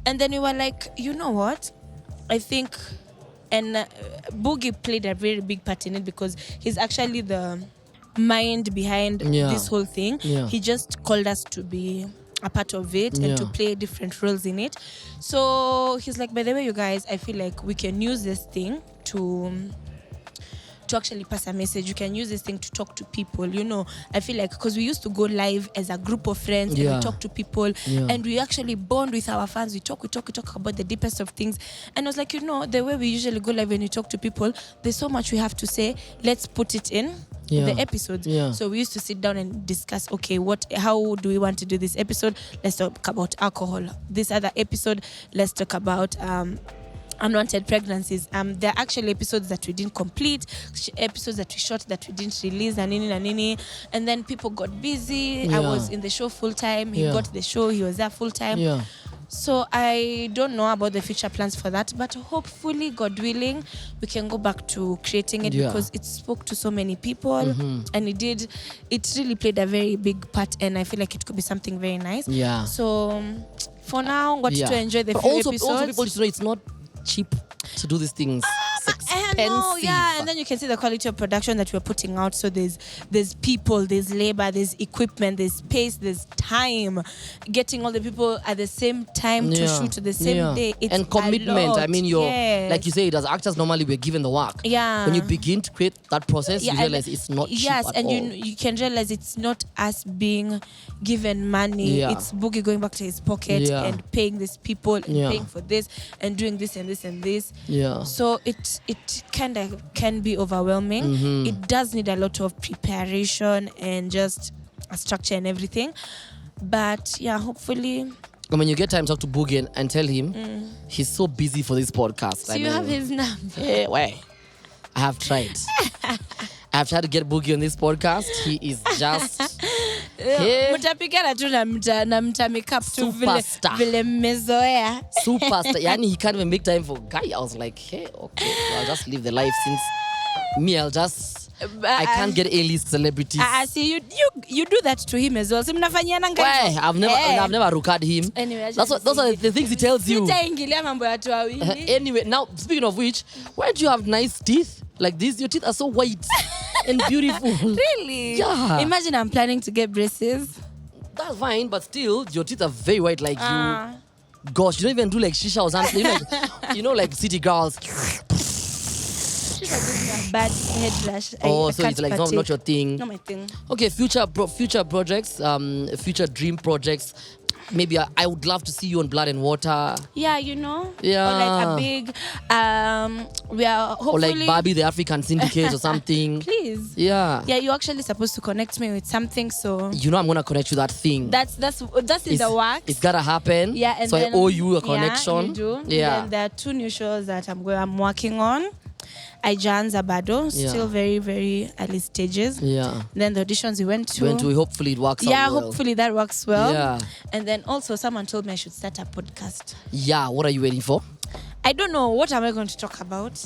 And then we were like, you know what? I think, and Boogie played a very big part in it because he's actually the mind behind this whole thing. Yeah. He just called us to be a part of it and to play different roles in it. So he's like, by the way, you guys, I feel like we can use this thing to actually pass a message. You can use this thing to talk to people, I feel like, because we used to go live as a group of friends and we talk to people and we actually bond with our fans. We talk about the deepest of things. And I was like, the way we usually go live when we talk to people, there's so much we have to say. Let's put it in the episodes. So we used to sit down and discuss, okay, how do we want to do this episode? Let's talk about alcohol. This other episode, let's talk about unwanted pregnancies. There are actually episodes that we didn't complete, episodes that we shot that we didn't release, and then people got busy. I was in the show full time. He got the show. He was there full time. So I don't know about the future plans for that, but hopefully, God willing, we can go back to creating it because it spoke to so many people, and it really played a very big part, and I feel like it could be something very nice. Yeah. So for now, got to enjoy the few episodes. Also, people should know it's not cheap to do these things. I know, and then you can see the quality of production that we're putting out. So there's people, there's labor, there's equipment, there's space, there's time. Getting all the people at the same time to shoot the same day. It's and commitment. A lot. I mean, like you say, as actors normally we're given the work. Yeah. When you begin to create that process, you realize it's not cheap at all. You can realize it's not us being given money. Yeah. It's Boogie going back to his pocket and paying these people and paying for this and doing this and this and this. Yeah. So it kind of can be overwhelming. It does need a lot of preparation and just a structure and everything. But hopefully. When you get time, talk to Boogie and tell him he's so busy for this podcast. So you have his number. Yeah, why? I have tried. I have tried to get Boogie on this podcast. He is just mtapigana tu na mtamake tu vile mmezoea. Superstar. Yani he can't even make time for guy. I was like, hey, okay, so I'll just live the life since me. I can't get A-list celebrities. See, you do that to him as well. So mnafanyiana ngapi? I've never rukad him. Anyway, those are the things he tells you. Sitaingilia mambo ya watu wawili. Anyway, now speaking of which, why do you have nice teeth like this? Your teeth are so white and beautiful. Really? Yeah. Imagine I'm planning to get braces. That's fine, but still, your teeth are very white like you. Gosh, you don't even do like shisha or something. Like city girls. Bad head rush. So it's like not your thing. Not my thing. Okay, future projects, future dream projects. Maybe I would love to see you on Blood and Water. Yeah. Or like a big, we are hopefully. Or like Barbie the African Syndicate or something. Please. Yeah. Yeah, you're actually supposed to connect me with something, so. I'm gonna connect you that thing. That's in the works. It's gotta happen. Yeah, and so then, I owe you a connection. Yeah, you do. Yeah. Then there are 2 new shows that I'm working on. Aijanza Bado, still very, very early stages. Yeah. Then the auditions we went to. Hopefully it works out well. well. Hopefully that works well. Yeah. And then also someone told me I should start a podcast. Yeah, what are you waiting for? I don't know. What am I going to talk about?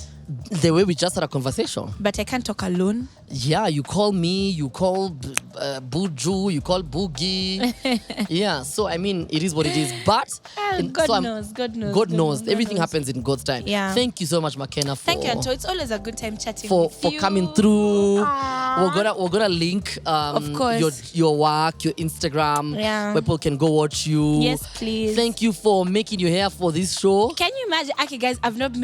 The way we just had a conversation. But I can't talk alone. Yeah, you call me, you call Buju, you call Boogie. Yeah, so I mean, it is what it is. But God knows. Everything happens in God's time. Yeah. Thank you so much, Makena. Thank you, Anto. It's always a good time chatting for with you. coming through. Aww. We're gonna link of course. your work, your Instagram, where people can go watch you. Yes, please. Thank you for making your hair for this show. Can you imagine? Okay, guys, I've not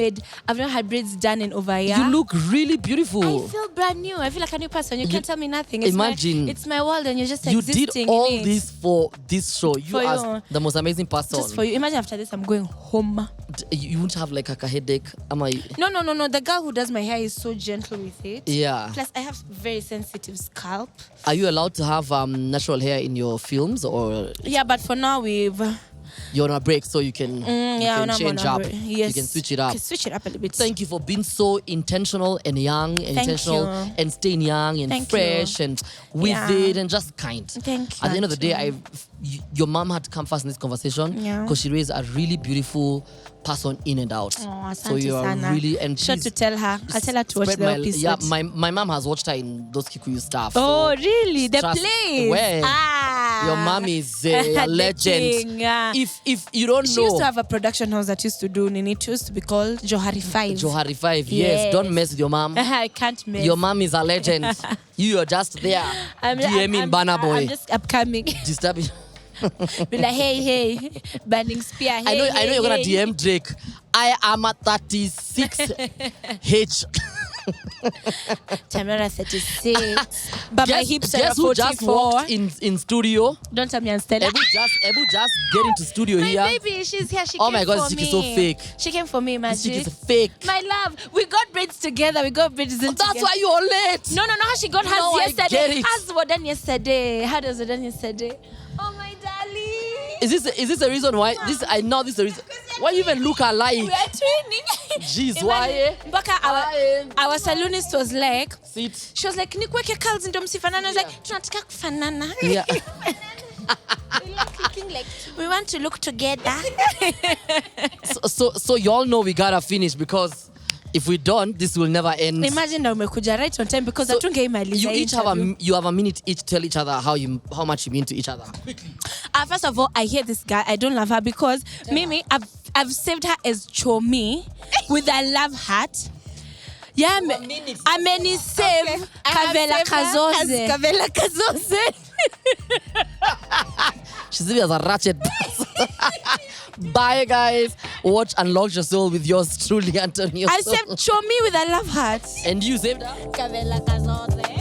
had braids done in over a year. You look really beautiful. I feel brand new. I feel like a new person. You can't tell me nothing. It's my world, and you're just you existing. You did all this for this show. You are the most amazing person. Just for you. Imagine after this, I'm going home. You won't have like a headache. No. The girl who does my hair is so gentle with it. Yeah. Plus, I have very sensitive scalp. Are you allowed to have natural hair in your films or? Yeah, but for now you're on a break, so you can, change up. Yes. You can switch it up. Switch it up a little bit. Thank you for being so intentional and young, and staying young and fresh and with it and just kind. Thank you. At the end of the day, your mom had to come first in this conversation because she raised a really beautiful person in and out. Oh, so you are really and sure to tell her. I'll tell her to watch the episode. Yeah, my mom has watched her in those Kikuyu stuff. Oh, so really? The plays? Well, your mom is a legend. If you don't know, she used to have a production house that used to do Nini. It used to be called Johari 5. Johari 5. Yes. Don't mess with your mom. I can't mess. Your mom is a legend. You are just there. DMing Banner Boy. I'm just upcoming. Disturbing. Be like, hey, Burning Spear. I know you're gonna DM Drake. I am at 36 H. I'm not at 36. But my hips are 44. Guess who just walked in studio? Don't tell me I'm Stella. Ebu just get into studio here. My baby, she's here. She oh came my God, for this chick me. is so fake. She came for me, man. This chick is fake. My love, we got braids together. That's why you're late. No. How she got hers yesterday. I get it. Hers was done yesterday. How was it done yesterday? Oh my darling. Is this the reason why? I know this is the reason. Why you even look alike? We are training. Jeez, why? Our salonist was like, sit. She was like, nikuweke curls ndo msifanana. I was like, tunataka kufanana. Yeah. looking like we want to look together. So y'all know we gotta finish because if we don't, this will never end. Imagine that umekuja right on time because So hatungeimaliza you each have a minute each to tell each other how much you mean to each other. Quickly. First of all, I hate this girl. I don't love her because Mimi, I've saved her as Chomi with a love heart. Yeah, ameni save Kavela Kazoze. She's even as a ratchet. Bye, guys. Watch Unlock Your Soul with yours truly, Antonio. I saved Chomi with a love heart. And you saved her? Kavela Kazoze.